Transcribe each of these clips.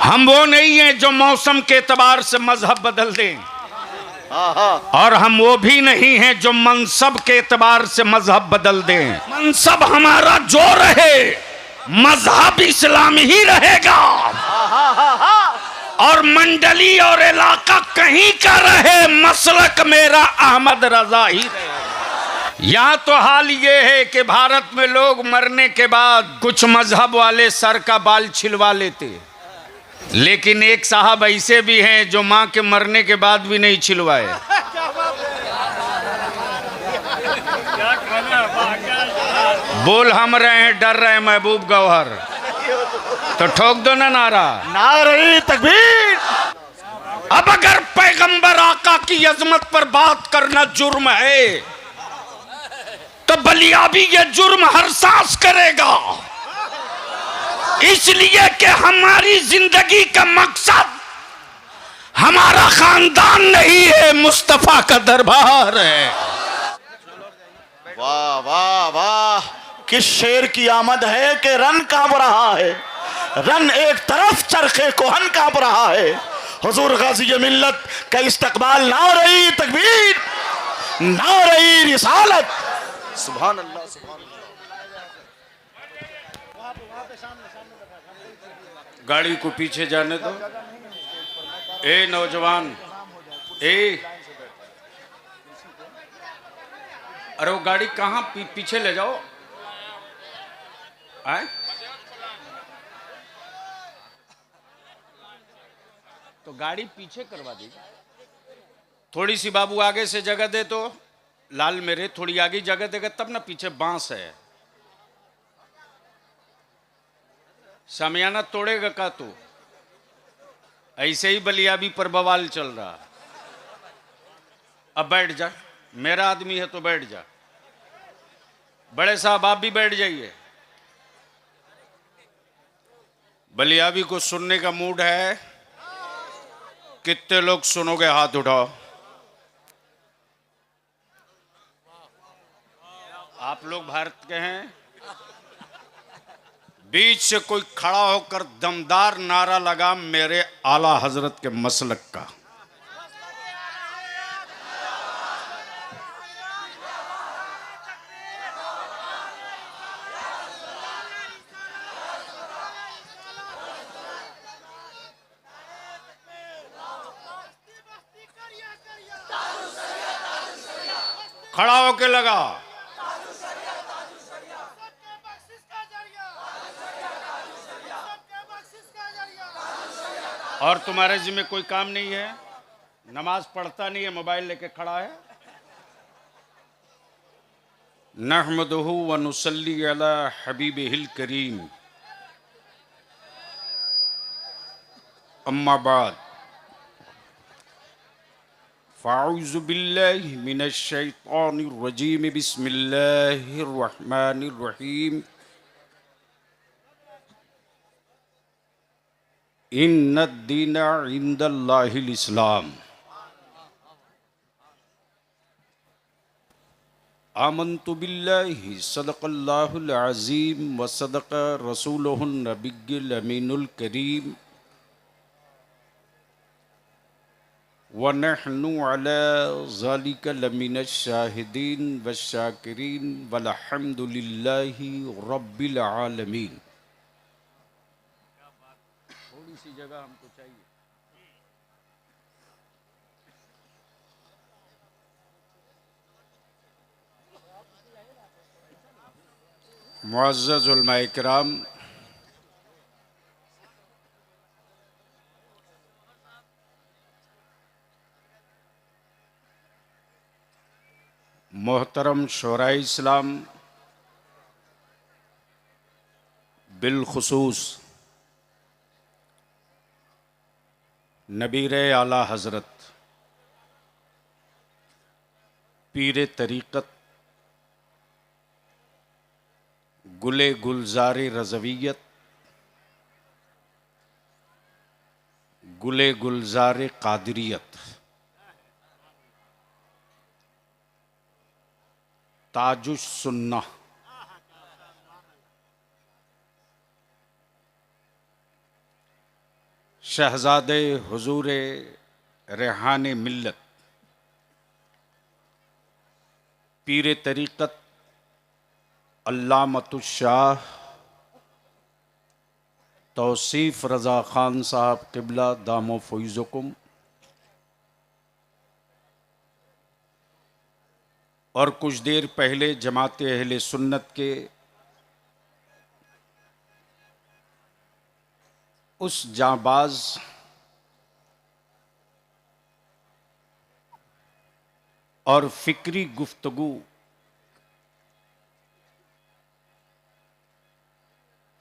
हम वो नहीं हैं जो मौसम के एतबार से मजहब बदल दें, और हम वो भी नहीं हैं जो मनसब के एतबार से मजहब बदल दें। मनसब हमारा जो रहे, मजहब इस्लाम ही रहेगा, और मंडली और इलाका कहीं का रहे, मसलक मेरा अहमद रजा ही रहे। यहाँ तो हाल ये है कि भारत में लोग मरने के बाद कुछ मजहब वाले सर का बाल छिलवा लेते, लेकिन एक साहब ऐसे भी हैं जो मां के मरने के बाद भी नहीं छिलवाए। बोल हम रहे हैं, डर रहे हैं महबूब गौहर, तो ठोक दो ना नारा, नारे तकबीर। अब अगर पैगंबर आका की अजमत पर बात करना जुर्म है, तो बलिया भी ये जुर्म हर सांस करेगा, इसलिए कि हमारी जिंदगी का मकसद हमारा खानदान नहीं है, मुस्तफा का दरबार है। वाह वाह वाह, किस शेर की आमद है कि रन कांप रहा है, रन एक तरफ चरखे कोहन कांप रहा है। हुजूर गाज़ी मिल्लत का इस्तकबाल, नारे तकबीर, नारे रिसालत, सुभान अल्लाह सुभान अल्लाह। गाड़ी को पीछे जाने दो। ए नौजवान, अरे वो गाड़ी कहाँ पीछे ले जाओ। आए? तो गाड़ी पीछे करवा दीजिए। थोड़ी सी बाबू आगे से जगह दे, तो लाल मेरे थोड़ी आगे जगह देगा तब ना, पीछे बांस है। सामियाना तोड़ेगा का तू? ऐसे ही बलियाबी पर बवाल चल रहा। अब बैठ जा, मेरा आदमी है तो बैठ जा। बड़े साहब आप भी बैठ जाइए। बलियाबी को सुनने का मूड है? कितने लोग सुनोगे? हाथ उठाओ। आप लोग भारत के हैं? बीच से कोई खड़ा होकर दमदार नारा लगा मेरे आला हजरत के मसलक का। खड़ा होके लगा। और तुम्हारे जिम्मे कोई काम नहीं है, नमाज पढ़ता नहीं है, मोबाइल लेके खड़ा है। नहमदुहु व नुसल्ली अला हबीबिहिल करीम, अम्मा बाद, फ़अऊज़ु बिल्लाहि मिनश शैतानिर रजीम, बिस्मिल्लाहिर रहमानिर रहीम। इन्नद्दीन इंदल्लाहिल इस्लाम। आमन्तु बिल्लाहि सदक़ल्लाहुल अज़ीम व सदक़ रसूलुहुन नबिय्युल अमीनुल करीम व नहनु अला ज़ालिका लमिनश शाहिदीन वश्शाकिरीन वल्हम्दुलिल्लाहि रब्बिल आलमीन। थोड़ी सी जगह हमको चाहिए। मुअज़्ज़ज़ उलमाए किराम, मोहतरम शोराए इस्लाम, बिलखुसूस नबीर आला हज़रत पीर तरीक़त गुले गुलजार रज़वियत गुले गुलजार कादरियत ताजुस सुन्ना शहजादे हुजूर रेहान मिल्लत पीर तरीक़त अल्लामतुश्शाह तौसीफ़ रज़ा ख़ान साहब क़िबला दामो फ़ैज़ुकुम और कुछ देर पहले जमात अहले सुन्नत के उस जाबाज और फिक्री गुफ्तगू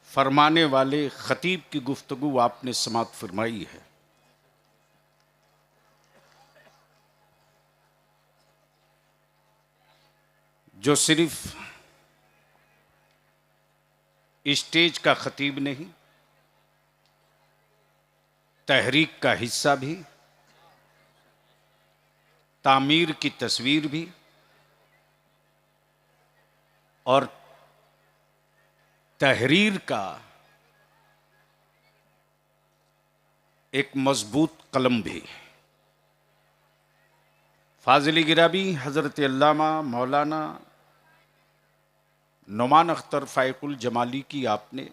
फरमाने वाले खतीब की गुफ्तगू आपने समात फरमाई है। जो सिर्फ स्टेज का खतीब नहीं, तहरीक का हिस्सा भी, तामीर की तस्वीर भी और तहरीर का एक मजबूत कलम भी। फाजिल गिराबी हज़रत अल्लामा मौलाना नुमान अख्तर फ़ाइकुल जमाली की आपने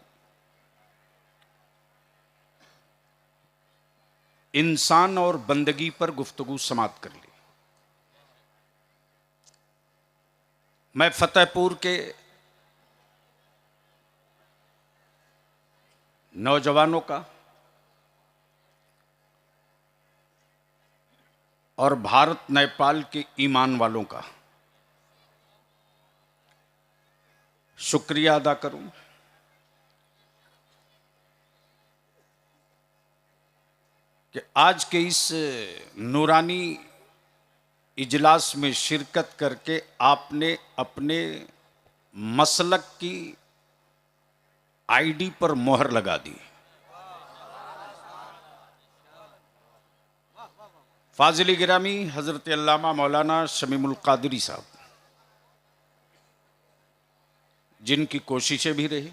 इंसान और बंदगी पर गुफ्तगू समात कर ली। मैं फतेहपुर के नौजवानों का और भारत नेपाल के ईमान वालों का शुक्रिया अदा करूं कि आज के इस नूरानी इजलास में शिरकत करके आपने अपने मसलक की आईडी पर मोहर लगा दी। फाजिल गिरामी हज़रत अल्लामा मौलाना शमीमुल कादरी साहब, जिनकी कोशिशें भी रही,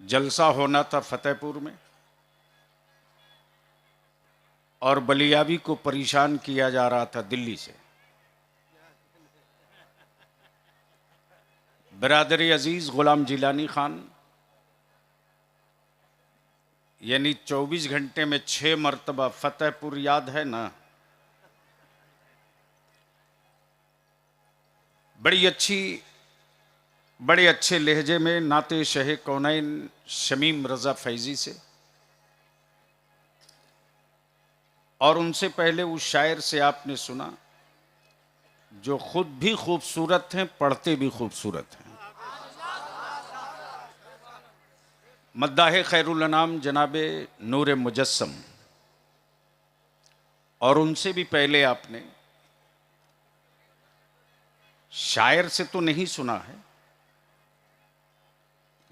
जलसा होना था फतेहपुर में और बलियावी को परेशान किया जा रहा था दिल्ली से। बिरादरी अजीज गुलाम जिलानी खान यानी 24 घंटे में 6 मरतबा फतेहपुर याद है ना। बड़े अच्छे लहजे में नाते शहे कौनैन शमीम रज़ा फैज़ी से और उनसे पहले उस शायर से आपने सुना जो खुद भी खूबसूरत हैं, पढ़ते भी खूबसूरत हैं। मद्दाह खैरुल अनाम जनाबे नूर मुजस्सम, और उनसे भी पहले आपने शायर से तो नहीं सुना है,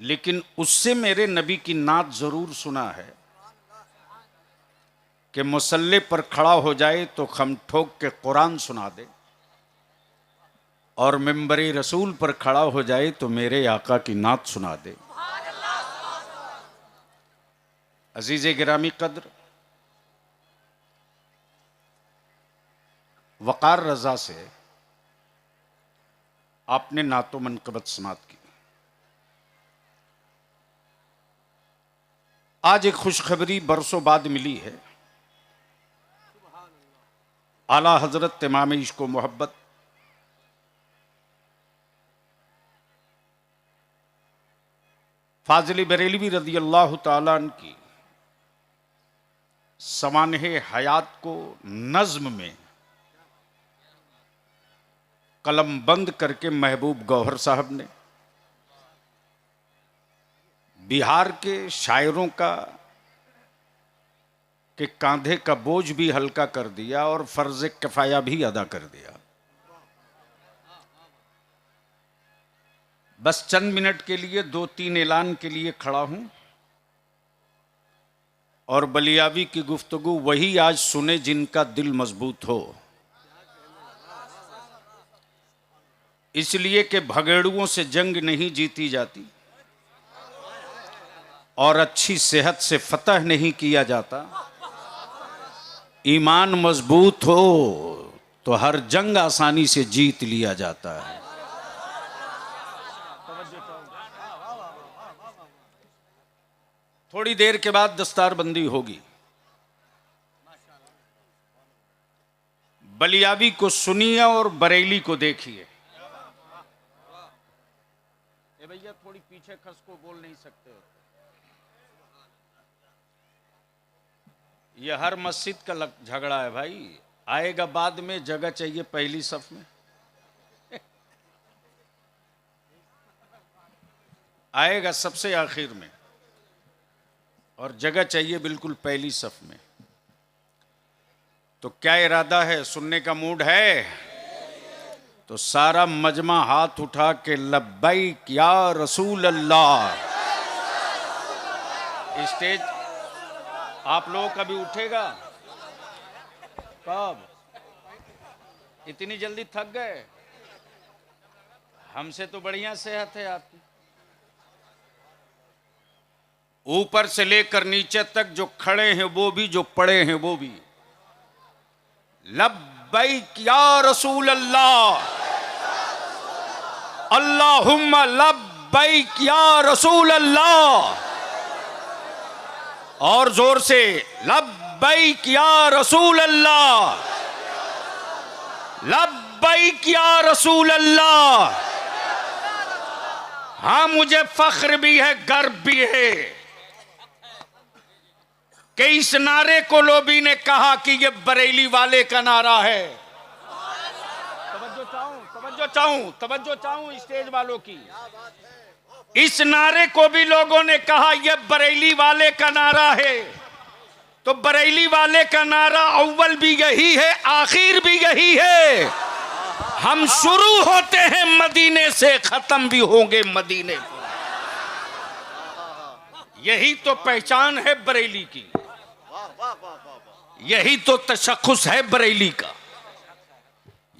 लेकिन उससे मेरे नबी की नात जरूर सुना है कि मुसल्ले पर खड़ा हो जाए तो खम ठोक के कुरान सुना दे और मिंबरे रसूल पर खड़ा हो जाए तो मेरे आका की नात सुना दे। अजीज़े गिरामी कद्र, वक़ार रज़ा से आपने नातो मनक़बत समात की। आज एक खुशखबरी बरसों बाद मिली है। आला हजरत इमाम इश्क व मोहब्बत फाजिल बरेलवी रज़ी अल्लाह तआला अन्हु की समानहे हयात को नज्म में कलम बंद करके महबूब गौहर साहब ने बिहार के शायरों के कांधे का बोझ भी हल्का कर दिया और फर्ज किफाया भी अदा कर दिया। बस चंद मिनट के लिए 2-3 ऐलान के लिए खड़ा हूं और बलियावी की गुफ्तगू वही आज सुने जिनका दिल मजबूत हो, इसलिए कि भगेड़ुओं से जंग नहीं जीती जाती, और अच्छी सेहत से फतह नहीं किया जाता। ईमान मजबूत हो तो हर जंग आसानी से जीत लिया जाता है। थोड़ी देर के बाद दस्तारबंदी होगी। बलियाबी को सुनिए और बरेली को देखिए। भैया थोड़ी पीछे खस को बोल नहीं सकते हो। ये हर मस्जिद का झगड़ा है भाई। आएगा बाद में, जगह चाहिए पहली सफ में। आएगा सबसे आखिर में और जगह चाहिए बिल्कुल पहली सफ में। तो क्या इरादा है? सुनने का मूड है? तो सारा मजमा हाथ उठा के लब्बैक या रसूल अल्लाह। स्टेज आप लोगों का भी उठेगा? कब? इतनी जल्दी थक गए? हमसे तो बढ़िया सेहत है आपकी। ऊपर से लेकर नीचे तक जो खड़े हैं वो भी, जो पड़े हैं वो भी। लब्बैक या रसूल अल्लाह, अल्लाहुम्मा लब्बैक या रसूल अल्लाह। और जोर से लब्बैक या रसूल अल्लाह, लब्बैक या रसूल अल्लाह। हाँ, मुझे फख्र भी है, गर्व भी है कि इस नारे को लोबी ने कहा कि ये बरेली वाले का नारा है। तवज्जो चाहूं स्टेज वालों की। इस नारे को भी लोगों ने कहा ये बरेली वाले का नारा है। तो बरेली वाले का नारा अव्वल भी यही है, आखिर भी यही है। हम शुरू होते हैं मदीने से, खत्म भी होंगे मदीने को। यही तो पहचान है बरेली की, यही तो तशख्खुस है बरेली का,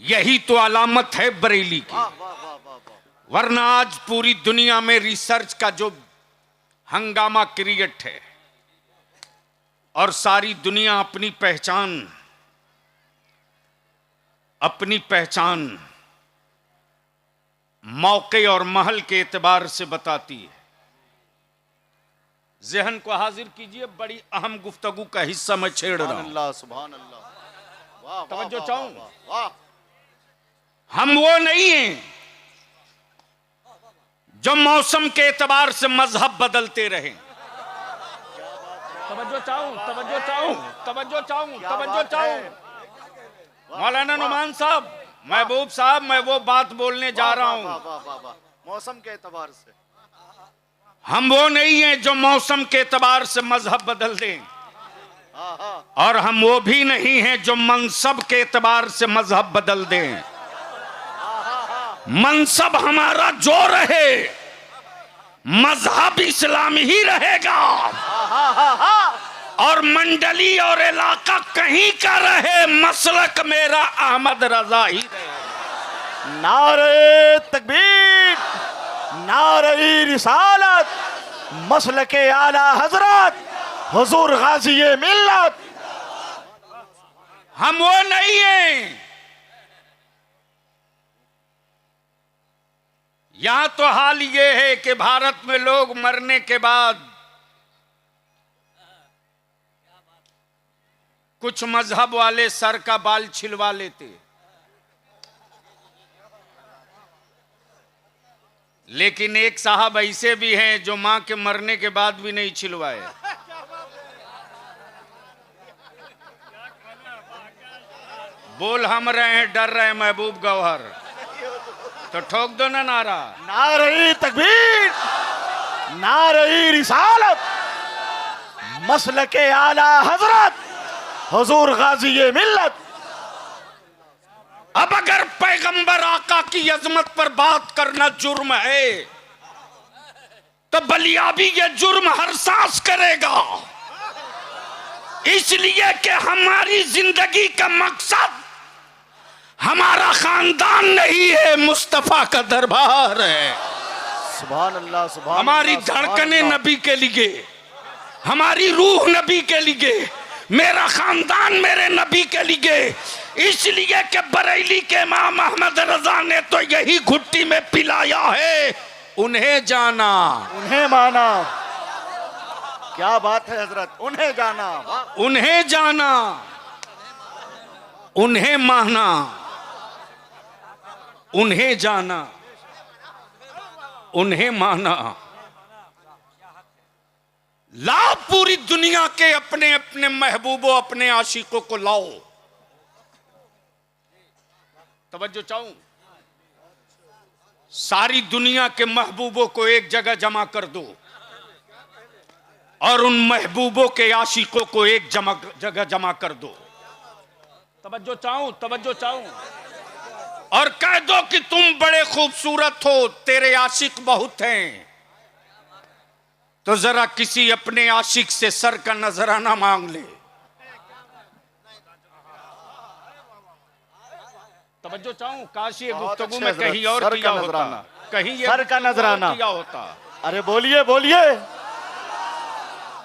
यही तो अलामत है बरेली की। वरना आज पूरी दुनिया में रिसर्च का जो हंगामा क्रिएट है और सारी दुनिया अपनी पहचान मौके और महल के एतबार से बताती है। ज़हन को हाजिर कीजिए, बड़ी अहम गुफ्तगू का हिस्सा मैं छेड़ रहा हूं। सुभान अल्लाह। तवज्जो चाहूं। हम वो नहीं हैं जो मौसम के एतबार से मजहब बदलते रहे। तवज्जो चाहूं। मौलाना नुमान साहब, महबूब साहब, मैं वो बात बोलने जा रहा हूं। मौसम के एतबार से हम वो नहीं हैं जो मौसम के एतबार से मजहब बदल दें, और हम वो भी नहीं हैं जो मनसब के एतबार से मजहब बदल दें। मनसब हमारा जो रहे, मजहब इस्लाम ही रहेगा। और मंडली और इलाका कहीं का रहे, मसलक मेरा अहमद रजा ही रहेगा। नारे तकबीर, नारे रिसालत, मसलके आला हजरत हुजूर गाजी मिल्लत। हम वो नहीं हैं। यहां तो हाल ये है कि भारत में लोग मरने के बाद कुछ मजहब वाले सर का बाल छिलवा लेते, लेकिन एक साहब ऐसे भी हैं जो मां के मरने के बाद भी नहीं छिलवाए। बोल हम रहे हैं, डर रहे हैं महबूब गौहर, तो ठोक दो ना नारा। नारे तकबीर, नारे रिसालत, मसलके आला हजरत हुजूर गाजी मिल्लत। अब अगर पैगंबर आका की अजमत पर बात करना जुर्म है, तो बलियाबी ये जुर्म हर सांस करेगा। इसलिए कि हमारी जिंदगी का मकसद हमारा खानदान नहीं है, मुस्तफा का दरबार है। सुभान अल्लाह, सुभान हमारी अल्लाह, सुभान धड़कने अल्लाह। नबी के लिए, हमारी रूह नबी के लिए, मेरा खानदान मेरे नबी के लिए। इसलिए कि बरेली के इमाम अहमद रजा ने तो यही घुट्टी में पिलाया है, उन्हें जाना उन्हें माना। क्या बात है हजरत, उन्हें जाना, वाह। उन्हें जाना, उन्हें माना, उन्हें जाना, उन्हें माना। लाओ पूरी दुनिया के अपने अपने महबूबों, अपने आशिकों को लाओ। तवज्जो चाहूं, सारी दुनिया के महबूबों को एक जगह जमा कर दो और उन महबूबों के आशिकों को एक जगह जमा कर दो। तवज्जो चाहूं, तवज्जो चाहूं, और कह दो कि तुम बड़े खूबसूरत हो, तेरे आशिक बहुत हैं, तो जरा किसी अपने आशिक से सर का नजराना मांग ले। तवज्जो चाहूं, काश ये बहुत गुफ्तगू अच्छे में हजरत, कहीं और सर किया का होता, नजराना। कहीं ये सर का नजराना किया होता, अरे बोलिए बोलिए,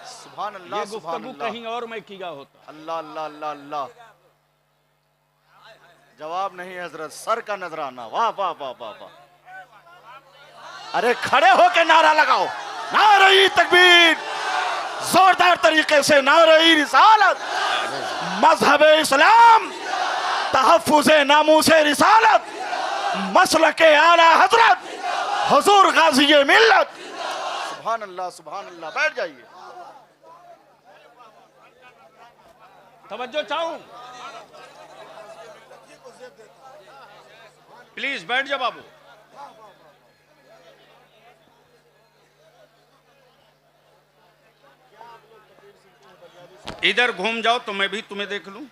सुभान अल्लाह, ये सुभान गुफ्तगू अल्लाह, कहीं और में किया होता। अल्लाह अल्लाह अल्लाह अल्लाह। जवाब नहीं हजरत, सर का नजराना, वाह वाह वाह वाह वाह। अरे खड़े होके नारा लगाओ, नारे तकबीर, जोरदार तरीके से नारे रिसालत, मजहब इस्लाम, तहफ्फुज़े नामूसे रिसालत, मसलके आला हजरत हुजूर गाज़ी मिल्लत। सुभान अल्लाह, सुभान अल्लाह। बैठ जाइए। तवज्जो चाहूं, प्लीज बैठ जा बाबू। इधर घूम जाओ तो मैं भी तुम्हें देख लूं।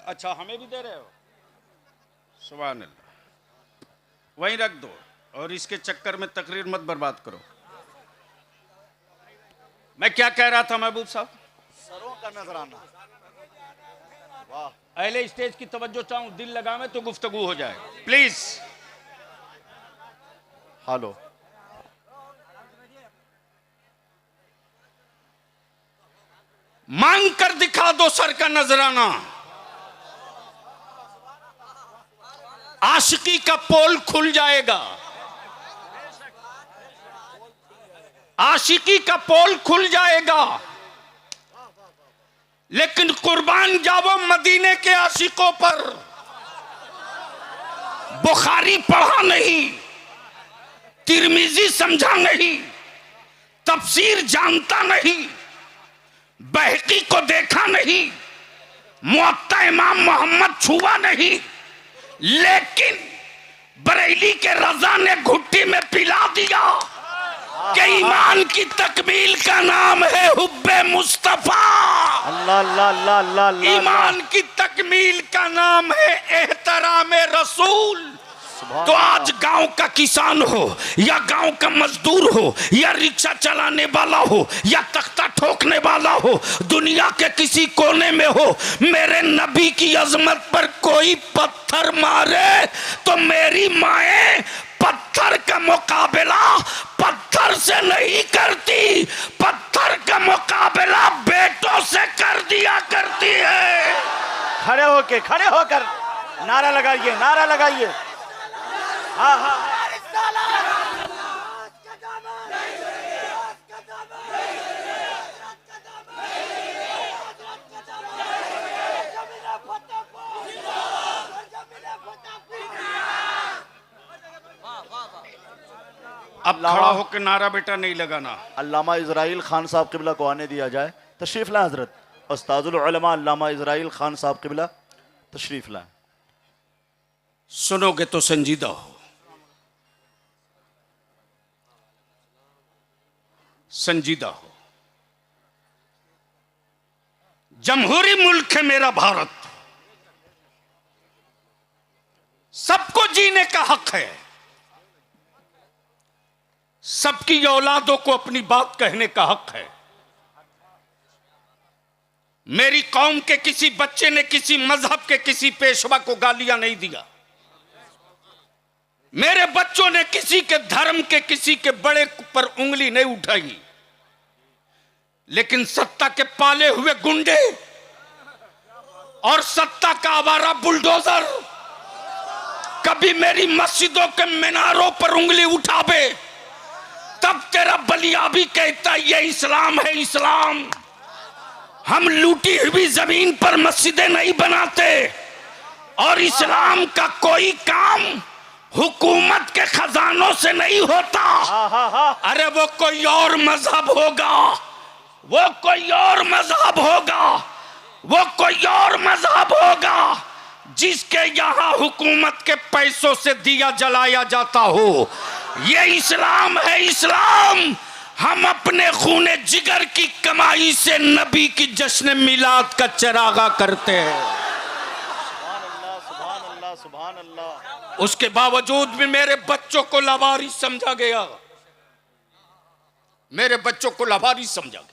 अच्छा, हमें भी दे रहे हो? सुभान अल्लाह। वहीं रख दो और इसके चक्कर में तकरीर मत बर्बाद करो। मैं क्या कह रहा था महबूब साहब? सरों का नजराना, वाह। अहले स्टेज की तवज्जो चाहूं, दिल लगावे तो गुफ्तगू हो जाए, प्लीज। हेलो, मांग कर दिखा दो सर का नजराना, आशिकी का पोल खुल जाएगा, आशिकी का पोल खुल जाएगा। लेकिन कुर्बान जावो मदीने के आशिकों पर। बुखारी पढ़ा नहीं, तिरमिजी समझा नहीं, तफसीर जानता नहीं, बहकी को देखा नहीं, मुअत्ता इमाम मोहम्मद छुआ नहीं, लेकिन बरेली के रजा ने घुट्टी में पिला दिया कि ईमान की तकमील का नाम है हुब्बे मुस्तफा। अल्लाह अल्लाह अल्लाह अल्लाह अल्लाह। ईमान की तकमील का नाम है एहतराम रसूल। तो आज गांव का किसान हो या गांव का मजदूर हो या रिक्शा चलाने वाला हो या तख्ता ठोकने वाला हो, दुनिया के किसी कोने में हो, मेरे नबी की अजमत पर कोई पत्थर मारे तो मेरी माएं पत्थर का मुकाबला पत्थर से नहीं करती, पत्थर का मुकाबला बेटों से कर दिया करती है। खड़े होकर नारा लगाइए, नारा लगाइए। हाँ हाँ, अब खड़ा होकर नारा बेटा नहीं लगाना। अल्लामा इजराइल खान साहब किबला को आने दिया जाए। तशरीफ लाएं हजरत, उस्ताजुल उलमा अल्लामा इजराइल खान साहब किबला तशरीफ लाएं। सुनोगे तो संजीदा हो, संजीदा हो। जमहूरी मुल्क है मेरा भारत, सबको जीने का हक है, सबकी औलादों को अपनी बात कहने का हक है। मेरी कौम के किसी बच्चे ने किसी मजहब के किसी पेशवा को गालियां नहीं दिया, मेरे बच्चों ने किसी के धर्म के, किसी के बड़े पर उंगली नहीं उठाई, लेकिन सत्ता के पाले हुए गुंडे और सत्ता का आवारा बुलडोजर कभी मेरी मस्जिदों के मीनारों पर उंगली उठावे, तब तेरा बलिया भी कहता ये इस्लाम है, इस्लाम। हम लूटी हुई जमीन पर मस्जिदें नहीं बनाते, और इस्लाम का कोई काम हुकूमत के खजानों से नहीं होता। अरे वो कोई और मजहब होगा, वो कोई और मजहब होगा, वो कोई और मजहब होगा जिसके यहां हुकूमत के पैसों से दिया जलाया जाता हो। ये इस्लाम है, इस्लाम। हम अपने खूने जिगर की कमाई से नबी की जश्न मिलाद का चरागा करते हैं। सुभान अल्लाह, सुभान अल्लाह। उसके बावजूद भी मेरे बच्चों को लावारिस समझा गया, मेरे बच्चों को लावारिस समझा गया।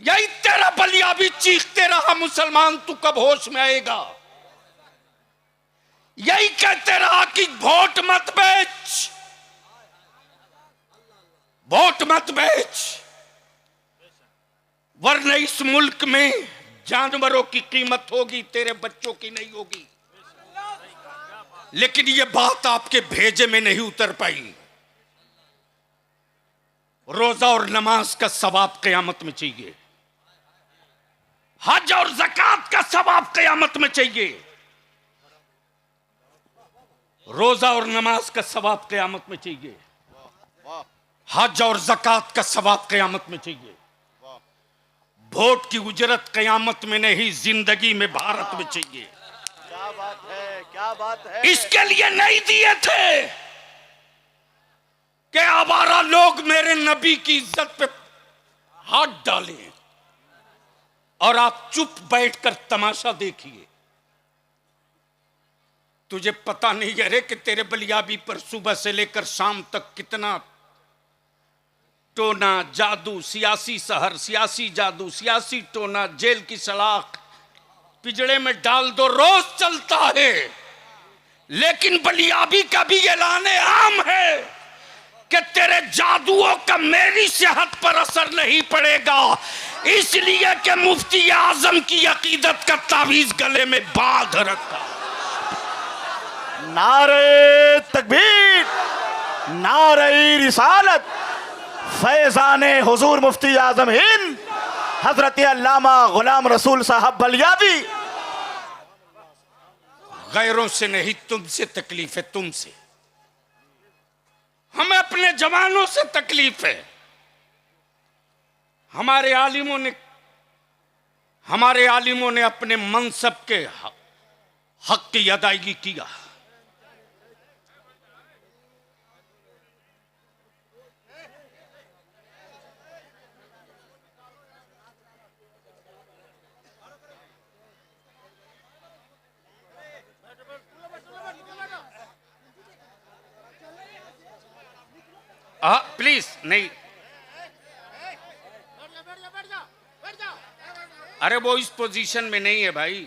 यही तेरा बलिया भी चीखते रहा, मुसलमान तू कब होश में आएगा। यही कहते रहा कि वोट मत बेच, वोट मत बेच, वरना इस मुल्क में जानवरों की कीमत होगी, तेरे बच्चों की नहीं होगी। लेकिन यह बात आपके भेजे में नहीं उतर पाई। रोजा और नमाज का सवाब क़यामत में चाहिए, हज और ज़कात का सवाब क़यामत में चाहिए। रोजा और नमाज का सवाब क़यामत में चाहिए, हज और ज़कात का सवाब क़यामत में चाहिए। वोट की उजरत क़यामत में नहीं, जिंदगी में, भारत में चाहिए। क्या बात है, क्या बात है। इसके लिए नहीं दिए थे कि आवारा लोग मेरे नबी की इज्जत पे हाथ डालें और आप चुप बैठकर तमाशा देखिए। तुझे पता नहीं है रे कि तेरे बलियाबी पर सुबह से लेकर शाम तक कितना टोना, जादू, सियासी सहर, सियासी जादू, सियासी टोना, जेल की सलाख, पिजड़े में डाल दो, रोज चलता है। लेकिन बलियाबी का भी ऐलान आम है कि तेरे जादुओं का मेरी सेहत पर असर नहीं पड़ेगा, इसलिए कि मुफ्ती आजम की अकीदत का तावीज गले में बांध रखा। नारे तकबीर, नारे रिसालत, फैजाने हुजूर मुफ्ती आजम हिंद हजरत अल्लामा गुलाम रसूल साहब बलियाबी। गैरों से नहीं, तुमसे तकलीफ है, तुमसे। हमें अपने जवानों से तकलीफ है। हमारे आलिमों ने अपने मनसब के हक की अदायगी किया। प्लीज नहीं, अरे वो इस पोजीशन में नहीं है भाई।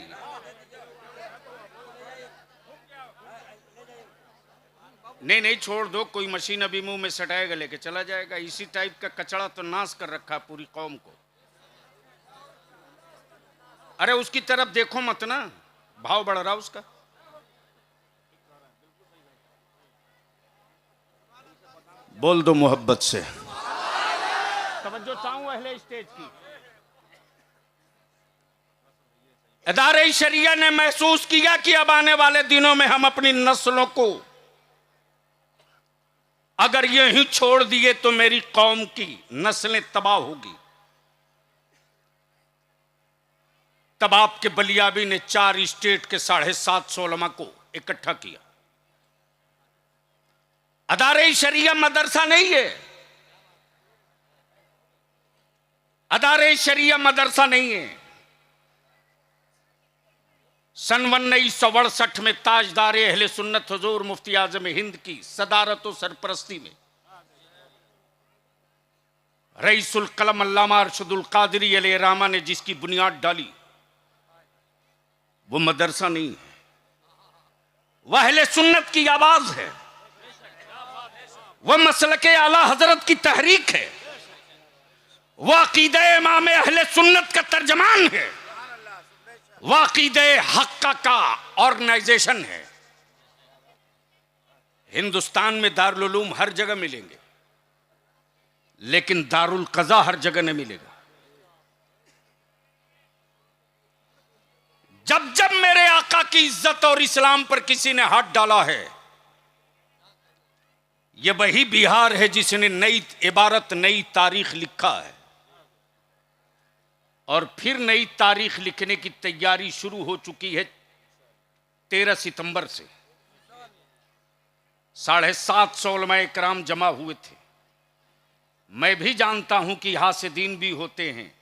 नहीं छोड़ दो, कोई मशीन अभी मुंह में सटाएगा, लेके चला जाएगा। इसी टाइप का कचड़ा तो नाश कर रखा पूरी कौम को। अरे उसकी तरफ देखो मत ना, भाव बढ़ रहा उसका। बोल दो मोहब्बत से। तवज्जो चाहूं अहले स्टेज की। इदारे शरिया ने महसूस किया कि अब आने वाले दिनों में हम अपनी नस्लों को अगर यहीं छोड़ दिए तो मेरी कौम की नस्लें तबाह होगी। तब आपके बलियाबी ने 4 स्टेट के 750 उलमा को इकट्ठा किया। अदारे शरिया मदरसा नहीं है, अदारे शरिया मदरसा नहीं है। सन 1968 में ताजदार अहले सुन्नत हुजूर मुफ्ती आजम हिंद की सदारत और सरपरस्ती में रईसुल कलम अल्लामा अरशदुल कादरी अलैहिर्रहमा ने जिसकी बुनियाद डाली, वो मदरसा नहीं है। वह अहले सुन्नत की आवाज है, वह मसलके आला हजरत की तहरीक है, वह अकीदे इमाम अहले सुन्नत का तर्जमान है, वह अकीदे हक्का का ऑर्गेनाइजेशन है। हिंदुस्तान में दारुल उलूम हर जगह मिलेंगे, लेकिन दारुल कज़ा हर जगह नहीं मिलेगा। जब जब मेरे आका की इज्जत और इस्लाम पर किसी ने हाथ डाला है, यह वही बिहार है जिसने नई इबारत, नई तारीख लिखा है, और फिर नई तारीख लिखने की तैयारी शुरू हो चुकी है। 13 सितंबर से 750 उलमाए किराम जमा हुए थे। मैं भी जानता हूं कि हासिदीन भी होते हैं,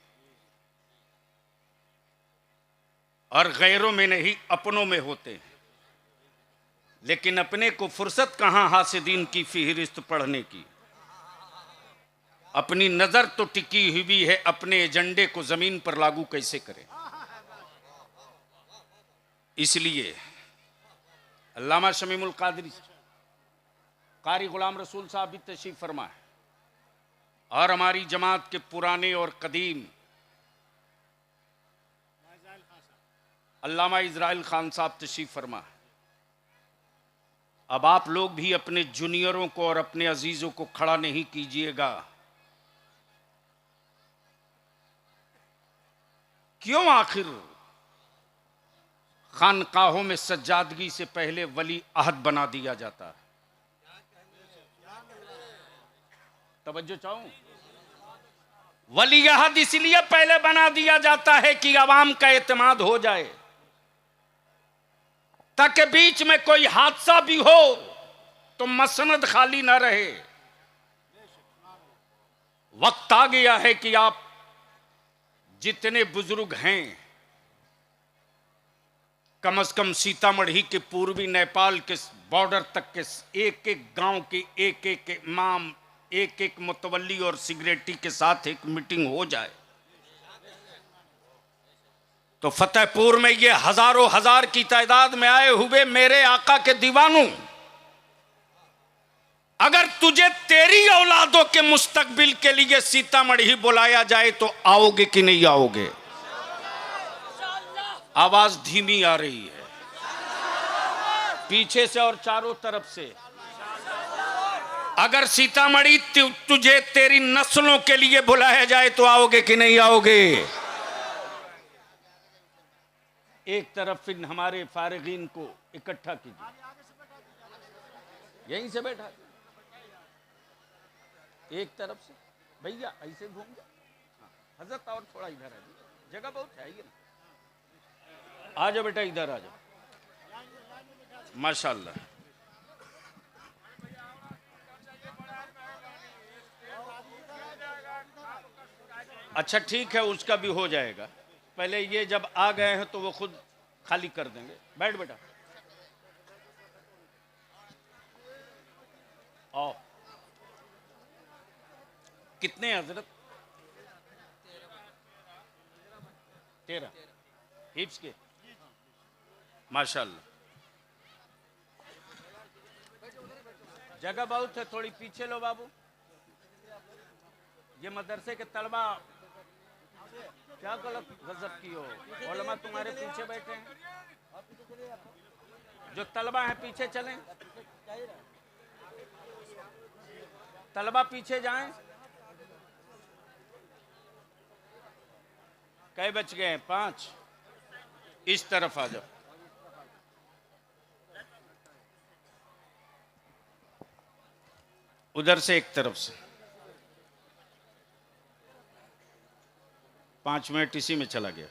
और गैरों में नहीं अपनों में होते हैं, लेकिन अपने को फुर्सत कहां हासिदीन की फिहरिस्त पढ़ने की। अपनी नजर तो टिकी हुई है अपने एजेंडे को जमीन पर लागू कैसे करें। इसलिए अल्लामा शमीमुल कादरी, कारी गुलाम रसूल साहब भी तशरीफ फरमा है, और हमारी जमात के पुराने और कदीम अल्लामा इजराइल खान साहब तशरीफ फरमा है। अब आप लोग भी अपने जूनियरों को और अपने अजीजों को खड़ा नहीं कीजिएगा। क्यों आखिर खानकाहों में सज्जादगी से पहले वली अहद बना दिया जाता है? तवज्जो चाहूं, वली अहद इसलिए पहले बना दिया जाता है कि अवाम का एतमाद हो जाए, ताकि बीच में कोई हादसा भी हो तो मसनद खाली ना रहे। वक्त आ गया है कि आप जितने बुजुर्ग हैं, कम से कम सीतामढ़ी के पूर्वी नेपाल के बॉर्डर तक के एक एक गांव के एक एक इमाम, एक एक मुतवल्ली और सिगरेटी के साथ एक मीटिंग हो जाए, तो फतेहपुर में ये हजारों हजार की तादाद में आए हुए मेरे आका के दीवानों, अगर तुझे तेरी औलादों के मुस्तकबिल के लिए सीतामढ़ी बुलाया जाए तो आओगे कि नहीं आओगे? आवाज धीमी आ रही है पीछे से और चारों तरफ से। अगर सीतामढ़ी तुझे तेरी नस्लों के लिए बुलाया जाए तो आओगे कि नहीं आओगे? एक तरफ इन हमारे फारिगीन को इकट्ठा कीजिए, यहीं से बैठा एक तरफ से, भैया ऐसे घूम जाओ। हजरत और थोड़ा इधर आ जाओ, जगह बहुत है ये ना। आ जाओ बेटा, इधर आ जाओ। माशाल्लाह। अच्छा ठीक है, उसका भी हो जाएगा। पहले ये जब आ गए हैं तो वो खुद खाली कर देंगे। बैठ बेटा, आओ। कितने हजरत? 13 हिप्स के, माशाल्लाह। जगह बहुत है, थोड़ी पीछे लो बाबू। ये मदरसे के तलबा क्या गलत गजब की हो, उलमा तुम्हारे पीछे बैठे हैं। जो तलबा हैं पीछे चलें, तलबा पीछे जाएं। कै बच गए हैं? 5। इस तरफ आ जाओ। उधर से एक तरफ से। 5 मिनट इसी में चला गया।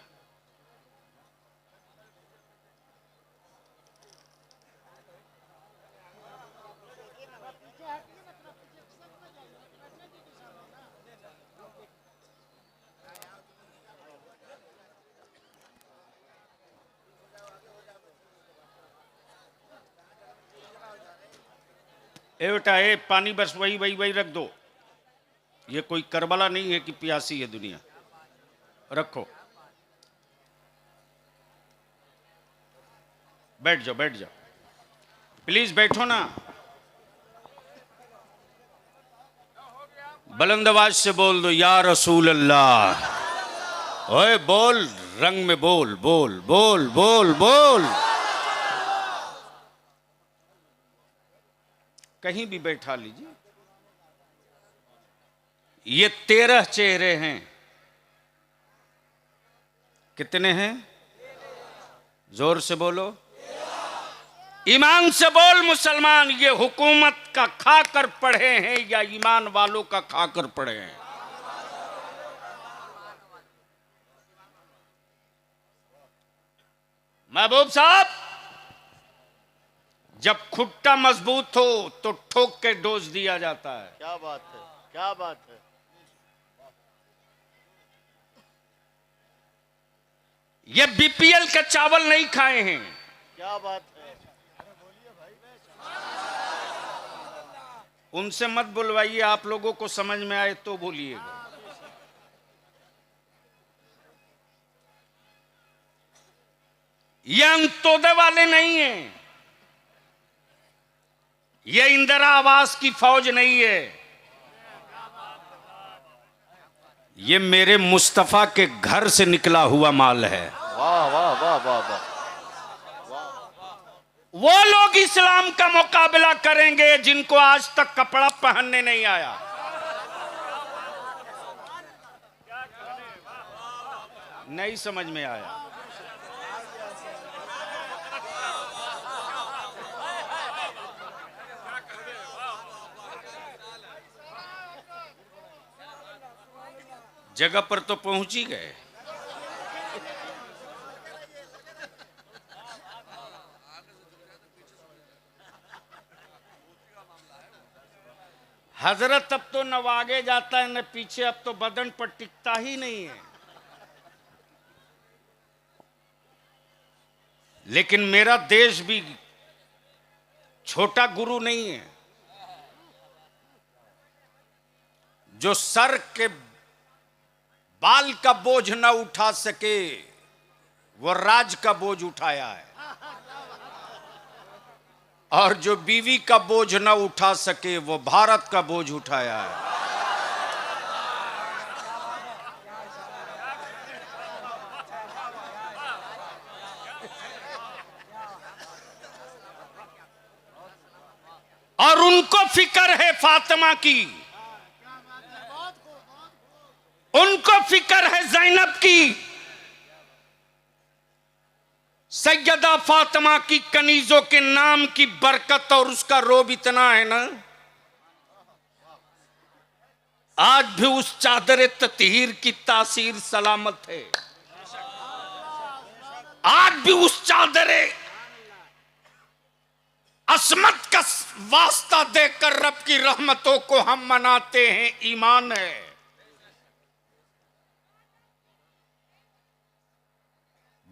ए बेटा, ए पानी बस वही वही वही रख दो। ये कोई करबला नहीं है कि प्यासी है दुनिया। रखो, बैठ जाओ बैठ जाओ। प्लीज बैठो ना, बुलंद आवाज से बोल दो या रसूल अल्लाह। ओए बोल, रंग में बोल, बोल बोल बोल बोल। कहीं भी बैठा लीजिए। ये 13 चेहरे हैं। कितने हैं? जोर से बोलो, ईमान से बोल मुसलमान। ये हुकूमत का खाकर पढ़े हैं या ईमान वालों का खाकर पढ़े हैं? महबूब साहब, जब खुट्टा मजबूत हो तो ठोक के डोज दिया जाता है। क्या बात है, क्या बात है। ये बीपीएल के चावल नहीं खाए हैं। क्या बात है। उनसे मत बुलवाइए, आप लोगों को समझ में आए तो बोलिएगा। ये अंत्योदय वाले नहीं हैं, ये इंदिरा आवास की फौज नहीं है, ये मेरे मुस्तफा के घर से निकला हुआ माल है। वाह वाह वाह वाह वाह। वो लोग इस्लाम का मुकाबला करेंगे जिनको आज तक कपड़ा पहनने नहीं आया। नहीं समझ में आया? जगह पर तो पहुंच ही गए। हजरत अब तो न आगे जाता है न पीछे, अब तो बदन पर टिकता ही नहीं है। लेकिन मेरा देश भी छोटा गुरु नहीं है। जो सर के बाल का बोझ न उठा सके वो राज का बोझ उठाया है, और जो बीवी का बोझ न उठा सके वो भारत का बोझ उठाया है। और उनको फिक्र है फातिमा की, उनको फिक्र है ज़ैनब की। सैयदा फातिमा की कनीजों के नाम की बरकत और उसका रोब इतना है ना, आज भी उस चादर ततहीर की तासीर सलामत है। आज भी उस चादर असमत का वास्ता देकर रब की रहमतों को हम मनाते हैं। ईमान है।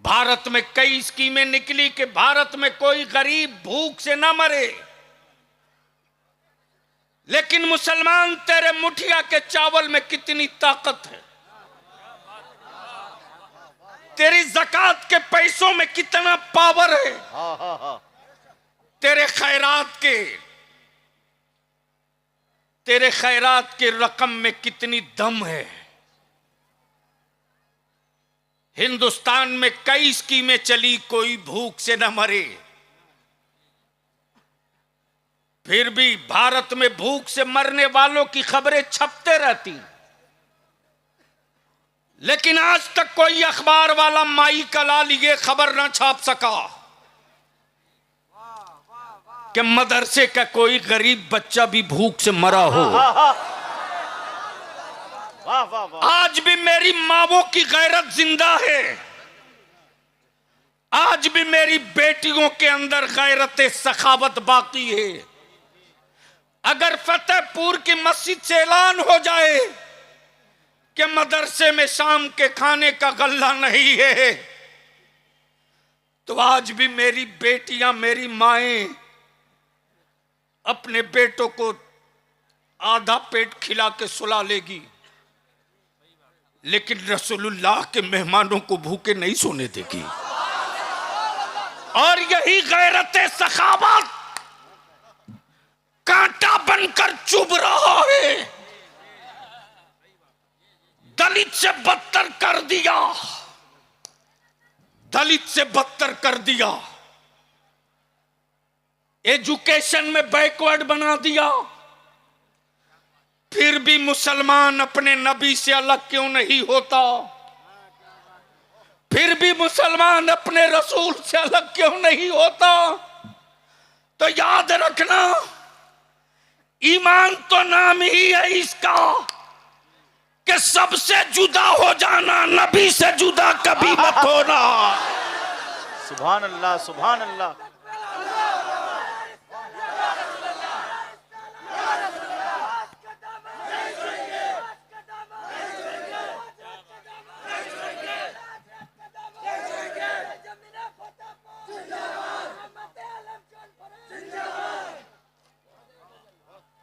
भारत में कई स्कीमें निकली कि भारत में कोई गरीब भूख से ना मरे, लेकिन मुसलमान तेरे मुठिया के चावल में कितनी ताकत है, तेरी ज़कात के पैसों में कितना पावर है, तेरे खैरात के रकम में कितनी दम है। हिंदुस्तान में कई स्कीमें चली, कोई भूख से न मरे, फिर भी भारत में भूख से मरने वालों की खबरें छपते रहती, लेकिन आज तक कोई अखबार वाला माई का लाल ये खबर ना छाप सका कि मदरसे का कोई गरीब बच्चा भी भूख से मरा हो। वाह वाह वाह। आज भी मेरी मावों की गैरत जिंदा है, आज भी मेरी बेटियों के अंदर गैरत सखावत बाकी है। अगर फतेहपुर की मस्जिद से ऐलान हो जाए कि मदरसे में शाम के खाने का गल्ला नहीं है, तो आज भी मेरी बेटियां, मेरी माएं अपने बेटों को आधा पेट खिला के सुला लेगी, लेकिन रसूलुल्लाह के मेहमानों को भूखे नहीं सोने देगी। और यही गैरत सखावत कांटा बनकर चुभ रहा है। दलित से बदतर कर दिया, दलित से बदतर कर दिया, एजुकेशन में बैकवर्ड बना दिया। फिर भी मुसलमान अपने नबी से अलग क्यों नहीं होता? फिर भी मुसलमान अपने रसूल से अलग क्यों नहीं होता? तो याद रखना, ईमान तो नाम ही है इसका कि सबसे जुदा हो जाना, नबी से जुदा कभी मत होना। सुभान अल्लाह, सुभान अल्लाह।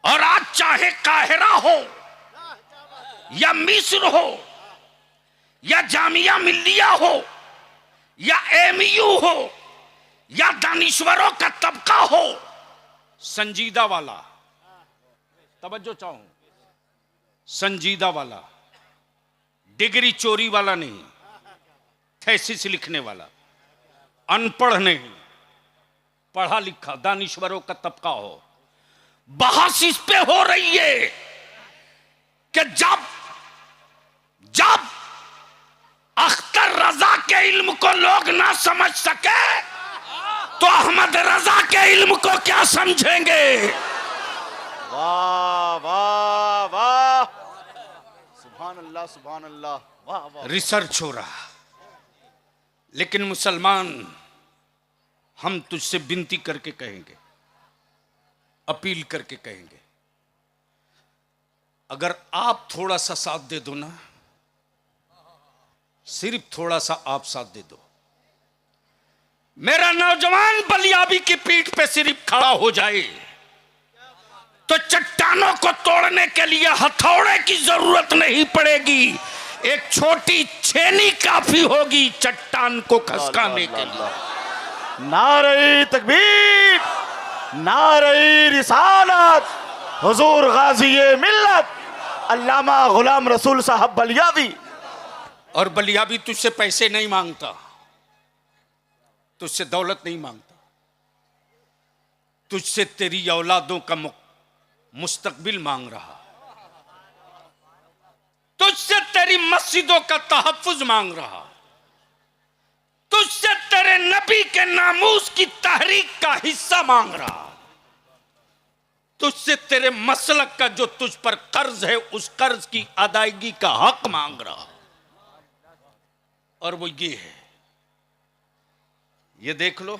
और आज चाहे काहिरा हो या मिस्र हो या जामिया मिल्लिया हो या एमयू हो या दानिश्वरों का तबका हो, संजीदा वाला, तवज्जो चाहूं, संजीदा वाला, डिग्री चोरी वाला नहीं, थेसिस लिखने वाला, अनपढ़ नहीं, पढ़ा लिखा दानिश्वरों का तबका हो। बहस इस पे हो रही है कि जब जब अख्तर रजा के इल्म को लोग ना समझ सके तो अहमद रजा के इल्म को क्या समझेंगे? वाह वाह वाह, सुभान अल्लाह, सुभान अल्लाह, वाह वाह। रिसर्च हो रहा, लेकिन मुसलमान, हम तुझसे विनती करके कहेंगे, अपील करके कहेंगे, अगर आप थोड़ा सा साथ दे दो ना, सिर्फ थोड़ा सा आप साथ दे दो, मेरा नौजवान बलियाबी की पीठ पे सिर्फ खड़ा हो जाए तो चट्टानों को तोड़ने के लिए हथौड़े की जरूरत नहीं पड़ेगी, एक छोटी छेनी काफी होगी चट्टान को खसकाने के लिए। नारे तकबीर, नारे रिसालत, हुजूर गाजी मिल्लत अल्लामा गुलाम रसूल साहब बलियाबी। और बलियाबी तुझसे पैसे नहीं मांगता, तुझसे दौलत नहीं मांगता, तुझसे तेरी औलादों का मुस्तकबिल मांग रहा, तुझसे तेरी मस्जिदों का तहफ्फुज मांग रहा, तुझसे तेरे नबी के नामूस की तहरीक का हिस्सा मांग रहा, तुझसे तेरे मसलक का जो तुझ पर कर्ज है उस कर्ज की अदायगी का हक मांग रहा। और वो ये है, ये देख लो,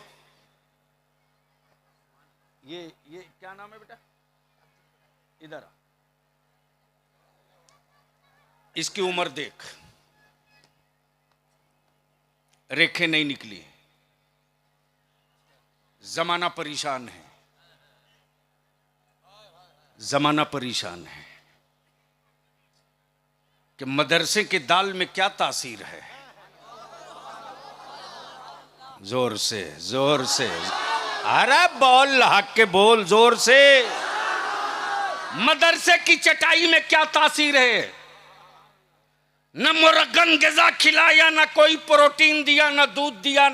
ये क्या नाम है बेटा, इधर आ, इसकी उम्र देख, रेखे नहीं निकली, जमाना परेशान है, जमाना परेशान है कि मदरसे के दाल में क्या तासीर है। जोर से, जोर से, अरे बोल, हक के बोल, जोर से। मदरसे की चटाई में क्या तासीर है? न मुरगन ग़िज़ा खिलाया, न कोई प्रोटीन दिया, न दूध दिया।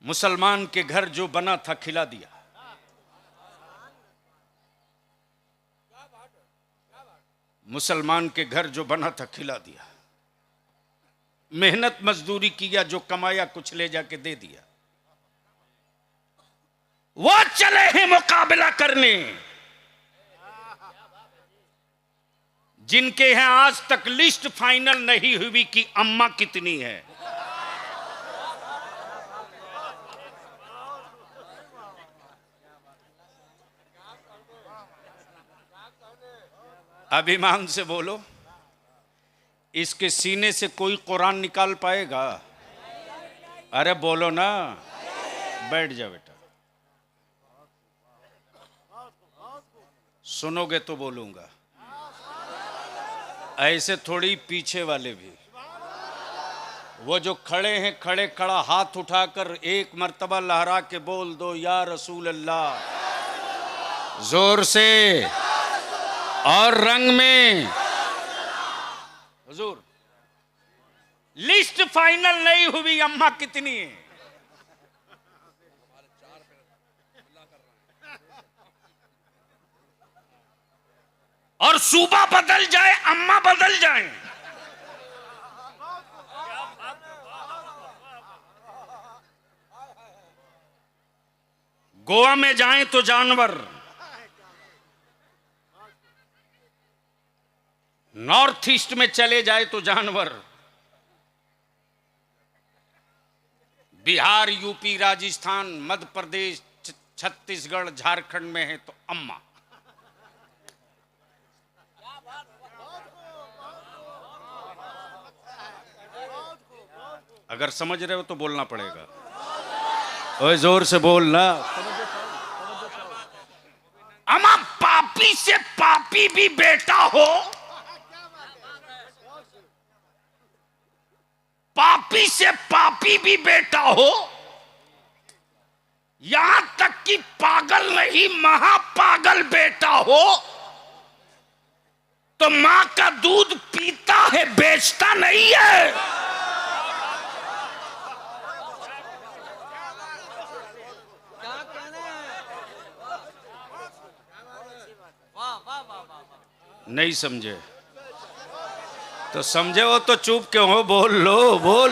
मुसलमान के घर जो बना था खिला दिया। मुसलमान के घर जो बना था खिला दिया। मेहनत मजदूरी किया, जो कमाया कुछ ले जाके दे दिया। वो चले हैं मुकाबला करने जिनके यहां आज तक लिस्ट फाइनल नहीं हुई कि अम्मा कितनी है। अभिमान से बोलो, इसके सीने से कोई कुरान निकाल पाएगा? अरे बोलो ना, बैठ जा बेटा, सुनोगे तो बोलूंगा। ऐसे थोड़ी पीछे वाले भी वो जो खड़े हैं, खड़े खड़ा हाथ उठाकर एक मर्तबा लहरा के बोल दो या रसूल अल्लाह, जोर से और रंग में। हुजूर, लिस्ट फाइनल नहीं हुई, अम्मा कितनी है? और सूबा बदल जाए, अम्मा बदल जाए। गोवा में जाएं तो जानवर, नॉर्थ ईस्ट में चले जाए तो जानवर, बिहार, यूपी, राजस्थान, मध्य प्रदेश, छत्तीसगढ़, झारखंड में है तो अम्मा। अगर समझ रहे हो तो बोलना पड़ेगा। ओए जोर से बोलना। अम्मा, पापी से पापी भी बेटा हो, पापी से पापी भी बेटा हो, यहां तक कि पागल नहीं महापागल बेटा हो, तो मां का दूध पीता है, बेचता नहीं है। नहीं समझे तो समझे हो तो चुप क्यों हो? बोल लो, बोल।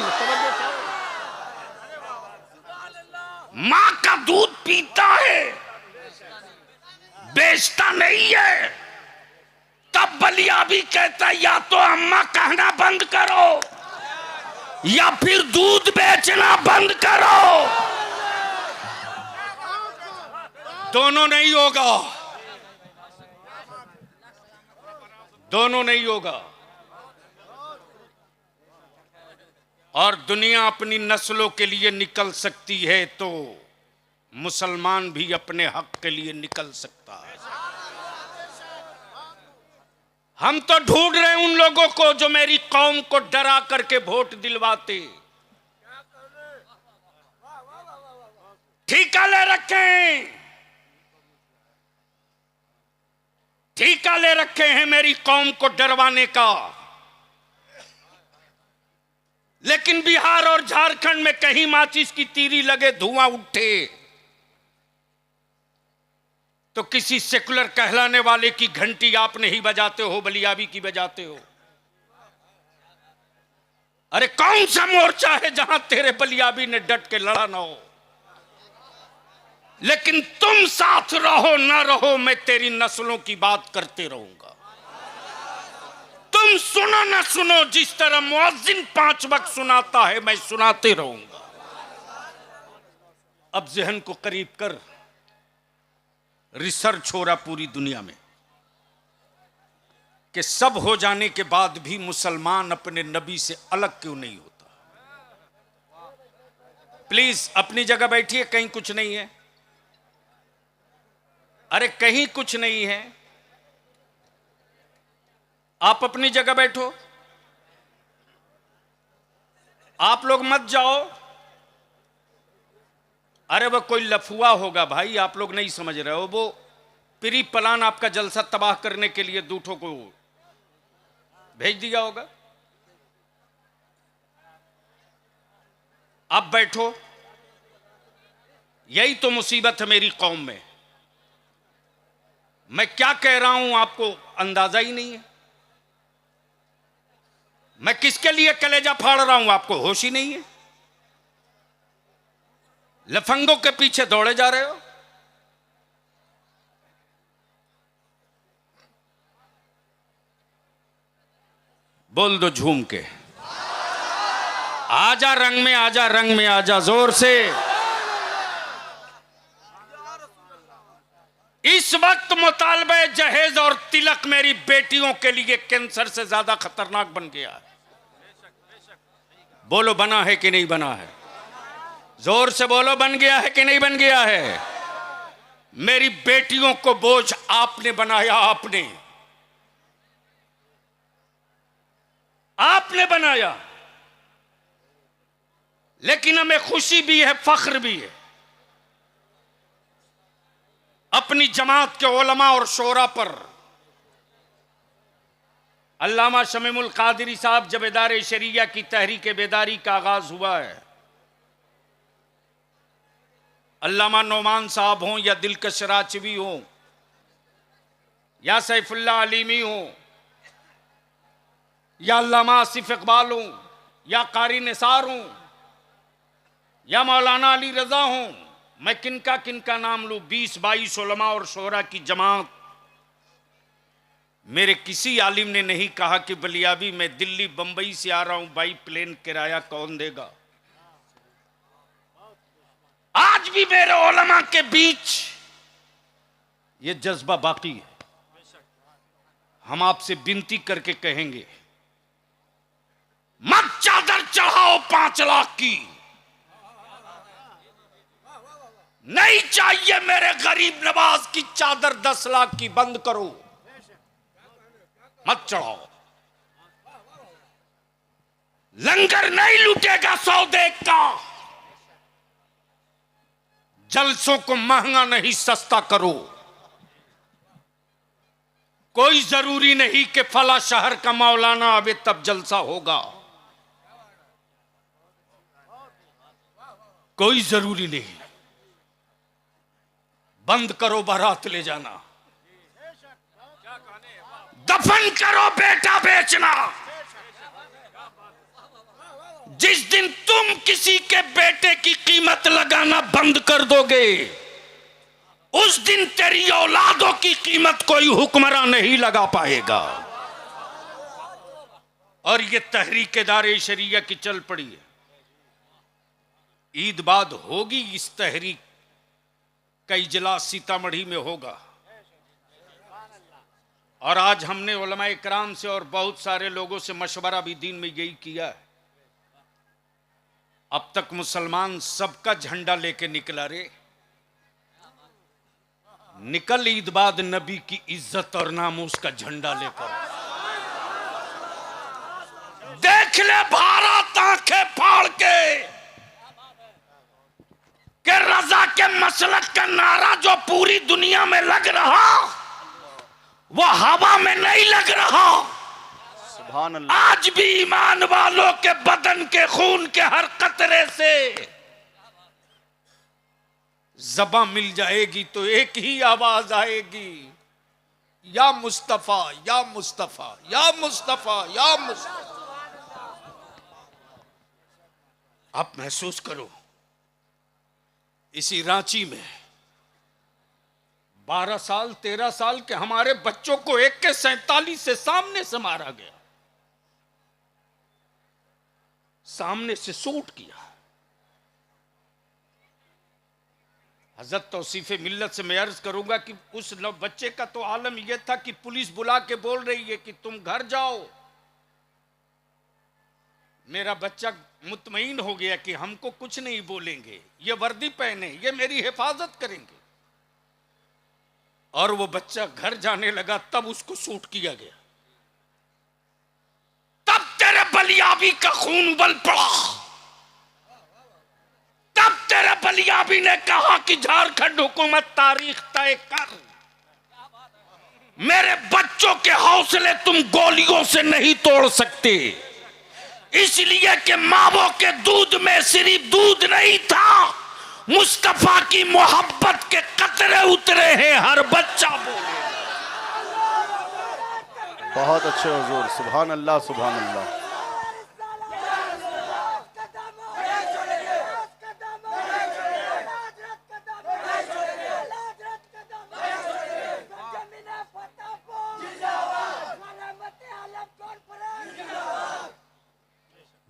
मां का दूध पीता है, बेचता नहीं है। तब बलिया भी कहता है या तो अम्मा कहना बंद करो या फिर दूध बेचना बंद करो। दोनों नहीं होगा, दोनों नहीं होगा। और दुनिया अपनी नस्लों के लिए निकल सकती है तो मुसलमान भी अपने हक के लिए निकल सकता है। हम तो ढूंढ रहे हैं उन लोगों को जो मेरी कौम को डरा करके वोट दिलवाते। ठीका ले रखे हैं, ठीका ले रखे हैं मेरी कौम को डरवाने का। लेकिन बिहार और झारखंड में कहीं माचिस की तीरी लगे, धुआं उठे तो किसी सेकुलर कहलाने वाले की घंटी आप नहीं बजाते हो, बलियाबी की बजाते हो। अरे कौन सा मोर्चा है जहां तेरे बलियाबी ने डट के लड़ा ना हो? लेकिन तुम साथ रहो ना रहो, मैं तेरी नस्लों की बात करते रहूंगा। तुम सुनो ना सुनो, जिस तरह मुअज्जिन 5 वक्त सुनाता है मैं सुनाते रहूंगा। अब जहन को करीब कर, रिसर्च हो रहा पूरी दुनिया में कि सब हो जाने के बाद भी मुसलमान अपने नबी से अलग क्यों नहीं होता। प्लीज अपनी जगह बैठिए, कहीं कुछ नहीं है। अरे कहीं कुछ नहीं है, आप अपनी जगह बैठो। आप लोग मत जाओ। अरे वो कोई लफुआ होगा भाई, आप लोग नहीं समझ रहे हो। वो प्री प्लान आपका जलसा तबाह करने के लिए दूठों को भेज दिया होगा। आप बैठो, यही तो मुसीबत है मेरी कौम में। मैं क्या कह रहा हूं आपको अंदाजा ही नहीं है। मैं किसके लिए कलेजा फाड़ रहा हूं आपको होश ही नहीं है। लफंगों के पीछे दौड़े जा रहे हो। बोल दो झूम के, आजा रंग में, आजा रंग में, आजा जोर से। इस वक्त मुतालबे जहेज और तिलक मेरी बेटियों के लिए कैंसर से ज्यादा खतरनाक बन गया है। बोलो बना है कि नहीं बना है? जोर से बोलो, बन गया है कि नहीं बन गया है? मेरी बेटियों को बोझ आपने बनाया, आपने बनाया। लेकिन हमें खुशी भी है, फख्र भी है अपनी जमात के उलमा और शोरा पर। अल्लामा शमीमुल कादरी साहब जब इदारे शरिया की तहरीक बेदारी का आगाज हुआ है, अल्लामा नौमान साहब हों या दिलकश राचवी हों या सैफुल्लाह अलीमी हों या अल्लामा आसिफ इकबाल हों या कारी निसार हों या मौलाना अली रजा हों, मैं किनका नाम लूं, 20-22 उलमा और शोरा की जमात। मेरे किसी आलिम ने नहीं कहा कि बलियाबी मैं दिल्ली बंबई से आ रहा हूं, बाई प्लेन किराया कौन देगा। आज भी मेरे उलमा के बीच ये जज्बा बाकी है। हम आपसे विनती करके कहेंगे, मत चादर चढ़ाओ 5 लाख की, नहीं चाहिए मेरे गरीब नवाज की चादर 10 लाख की, बंद करो, मत चढ़ाओ। लंगर नहीं लूटेगा सौदे का, जलसों को महंगा नहीं सस्ता करो। कोई जरूरी नहीं कि फला शहर का मौलाना आवे तब जलसा होगा, कोई जरूरी नहीं। बंद करो बारात ले जाना, दफन करो बेटा बेचना। जिस दिन तुम किसी के बेटे की कीमत लगाना बंद कर दोगे, उस दिन तेरी औलादों की कीमत कोई हुक्मरान नहीं लगा पाएगा। और ये तहरीक दारे शरिया की चल पड़ी है। ईद बाद होगी इस तहरीक का इजलास, सीतामढ़ी में होगा। और आज हमने उलमा इकराम से और बहुत सारे लोगों से मशवरा भी दीन में यही किया है। अब तक मुसलमान सबका झंडा लेके निकला रे, निकल ईद बाद नबी की इज्जत और नामूस का झंडा लेकर। देख ले भारत आंखें फाड़ के कि रजा के मसलक का नारा जो पूरी दुनिया में लग रहा, वो हवा में नहीं लग रहा। सुभान अल्लाह। आज भी ईमान वालों के बदन के खून के हर कतरे से ज़बां मिल जाएगी तो एक ही आवाज आएगी, या मुस्तफा या मुस्तफा या मुस्तफा या मुस्तफा। आप महसूस करो, इसी रांची में 12 साल 13 साल के हमारे बच्चों को AK-47 से सामने से मारा गया, सामने से शूट किया। हजरत तौसीफ मिल्लत से मैं अर्ज करूंगा कि उस बच्चे का तो आलम यह था कि पुलिस बुला के बोल रही है कि तुम घर जाओ। मेरा बच्चा मुतमईन हो गया कि हमको कुछ नहीं बोलेंगे, ये वर्दी पहने, ये मेरी हिफाजत करेंगे। और वो बच्चा घर जाने लगा, तब उसको शूट किया गया। तब तेरे बलियाबी का खून उबल पड़ा, तब तेरे बलियाबी ने कहा कि झारखंड हुकूमत तारीख तय कर। मेरे बच्चों के हौसले तुम गोलियों से नहीं तोड़ सकते, इसलिए कि मावों के दूध में सिर्फ दूध नहीं था, मुस्तफा की मोहब्बत के कतरे उतरे हैं, हर बच्चा बोले। बहुत अच्छे हुजूर, सुभान अल्लाह सुभान अल्लाह।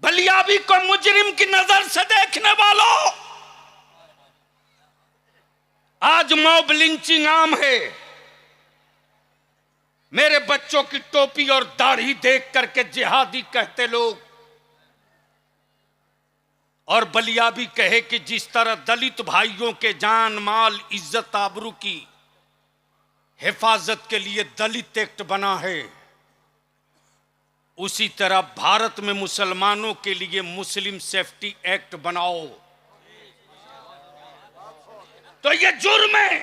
बलियाबी को मुजरिम की नजर से देखने वालों, आज मॉब लिंचिंग आम है। मेरे बच्चों की टोपी और दाढ़ी देख करके जिहादी कहते लोग, और बलियाबी कहे कि जिस तरह दलित भाइयों के जान माल इज्जत आबरू की हिफाजत के लिए दलित एक्ट बना है, उसी तरह भारत में मुसलमानों के लिए मुस्लिम सेफ्टी एक्ट बनाओ। तो ये जुर्म है।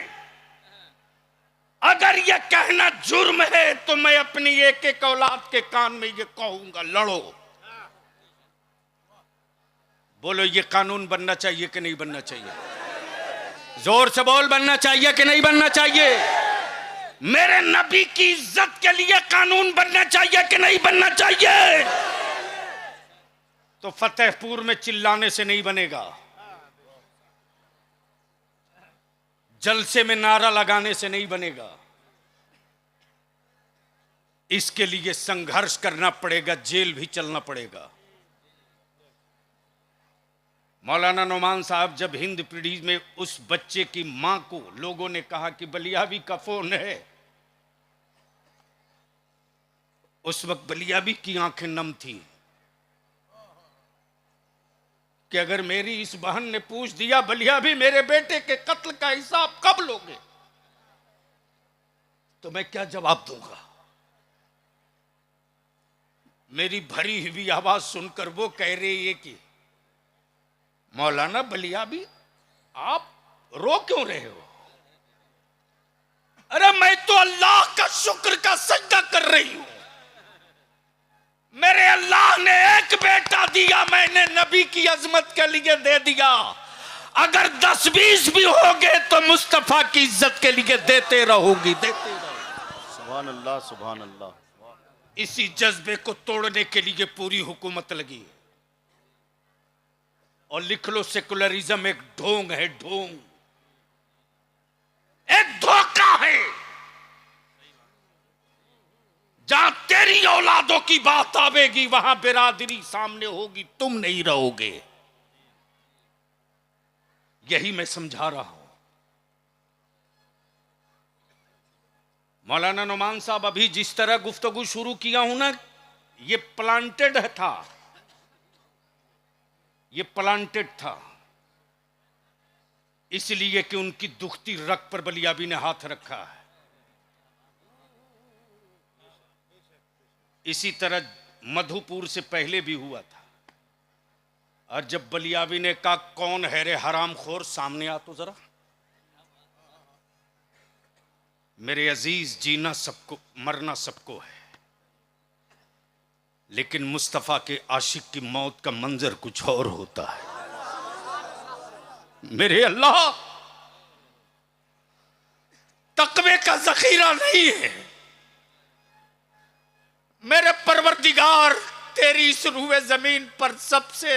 अगर ये कहना जुर्म है तो मैं अपनी एक एक औलाद के कान में ये कहूंगा, लड़ो। बोलो, ये कानून बनना चाहिए कि नहीं बनना चाहिए? जोर से बोल, बनना चाहिए कि नहीं बनना चाहिए? मेरे नबी की इज्जत के लिए कानून बनना चाहिए कि नहीं बनना चाहिए? तो फतेहपुर में चिल्लाने से नहीं बनेगा, जलसे में नारा लगाने से नहीं बनेगा। इसके लिए संघर्ष करना पड़ेगा, जेल भी चलना पड़ेगा। मौलाना नोमान साहब जब हिंद पीढ़ी में उस बच्चे की मां को लोगों ने कहा कि बलियाबी का फोन है, उस वक्त बलियाबी की आंखें नम थी कि अगर मेरी इस बहन ने पूछ दिया, बलियाबी मेरे बेटे के कत्ल का हिसाब कब लोगे, तो मैं क्या जवाब दूंगा। मेरी भरी हुई आवाज सुनकर वो कह रही है कि मौलाना बलियाबी आप रो क्यों रहे हो? अरे मैं तो अल्लाह का शुक्र का सजदा कर रही हूं। मेरे अल्लाह ने एक बेटा दिया, मैंने नबी की अजमत के लिए दे दिया। अगर 10-20 भी होगे तो मुस्तफा की इज्जत के लिए देते रहोगी, देते रहोगी। सुभान अल्लाह, सुभान अल्लाह। इसी जज्बे को तोड़ने के लिए पूरी हुकूमत लगी। और लिख लो, सेकुलरिज्म एक ढोंग है, ढोंग, एक धोखा है। जहां तेरी औलादों की बात आवेगी वहां बिरादरी सामने होगी, तुम नहीं रहोगे। यही मैं समझा रहा हूं। मौलाना नोमान साहब, अभी जिस तरह गुफ्तगू शुरू किया हूं ना, ये प्लांटेड था, ये प्लांटेड था, इसलिए कि उनकी दुखती रग पर बलियाबी ने हाथ रखा है। इसी तरह मधुपुर से पहले भी हुआ था। और जब बलियाबी ने कहा कौन है रे हरामखोर, सामने आ तो जरा। मेरे अजीज, जीना सबको, मरना सबको है, लेकिन मुस्तफा के आशिक की मौत का मंजर कुछ और होता है। मेरे अल्लाह, तकवे का जखीरा नहीं है। मेरे परवरदिगार, तेरी इस रूए जमीन पर सबसे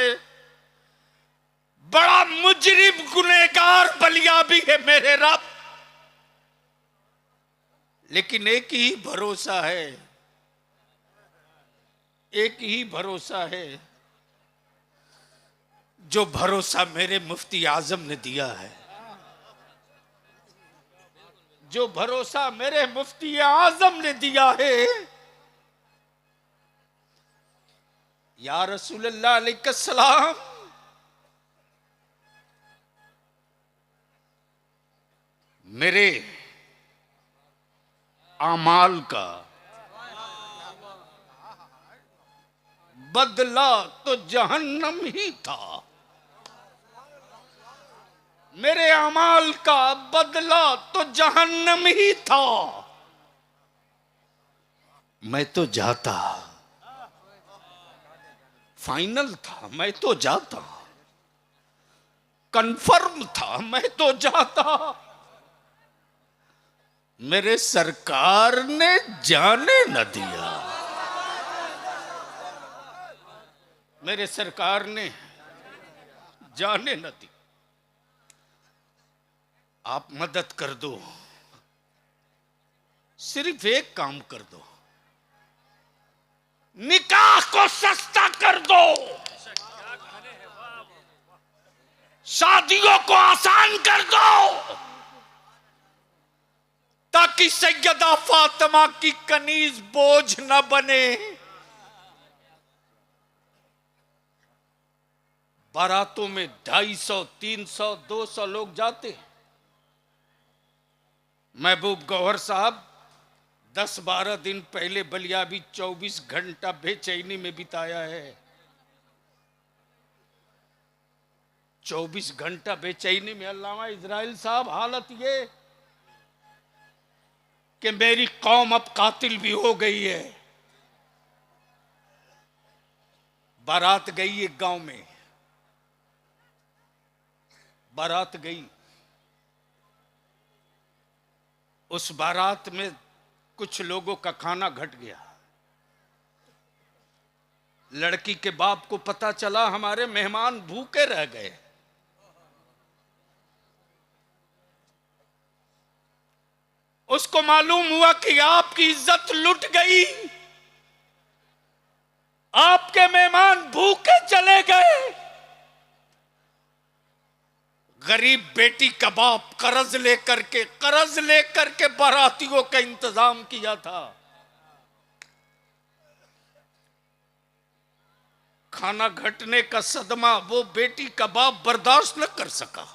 बड़ा मुजरिम गुनहगार बलियाबी है मेरे रब। लेकिन एक ही भरोसा है, एक ही भरोसा है, जो भरोसा मेरे मुफ्ती आजम ने दिया है, जो भरोसा मेरे मुफ्ती आजम ने दिया है। या रसूलल्लाह अलैहिस्सलाम, मेरे आमाल का बदला तो जहन्नम ही था। मेरे अमाल का बदला तो जहन्नम ही था। मैं तो जाता, फाइनल था, मैं तो जाता, कंफर्म था, मैं तो जाता। मेरे सरकार ने जाने न दिया, मेरे सरकार ने जाने न दी। आप मदद कर दो, सिर्फ एक काम कर दो, निकाह को सस्ता कर दो, शादियों को आसान कर दो, ताकि सैयदा फातिमा की कनीज बोझ न बने। बारातों में 250, 300, 200 लोग जाते। महबूब गौहर साहब 10-12 दिन पहले बलिया भी 24 घंटा बेचैनी में बिताया है। 24 घंटा बेचैनी में। अल्लामा इजराइल साहब, हालत ये कि मेरी कौम अब कातिल भी हो गई है। बारात गई एक गांव में, बारात गई। उस बारात में कुछ लोगों का खाना घट गया। लड़की के बाप को पता चला हमारे मेहमान भूखे रह गए। उसको मालूम हुआ कि आपकी इज्जत लुट गई, आपके मेहमान भूखे चले गए। गरीब बेटी का बाप कर्ज लेकर के बारातियों का इंतजाम किया था। खाना घटने का सदमा वो बेटी का बाप बर्दाश्त न कर सका,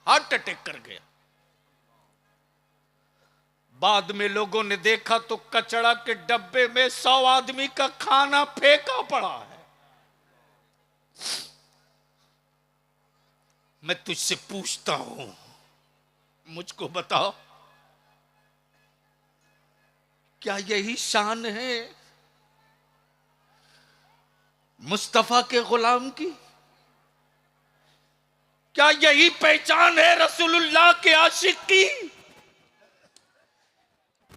हार्ट अटैक कर गया। बाद में लोगों ने देखा तो कचड़ा के डब्बे में 100 आदमी का खाना फेंका पड़ा है। मैं तुझसे पूछता हूं, मुझको बताओ, क्या यही शान है मुस्तफा के गुलाम की? क्या यही पहचान है रसूलुल्लाह के आशिक की?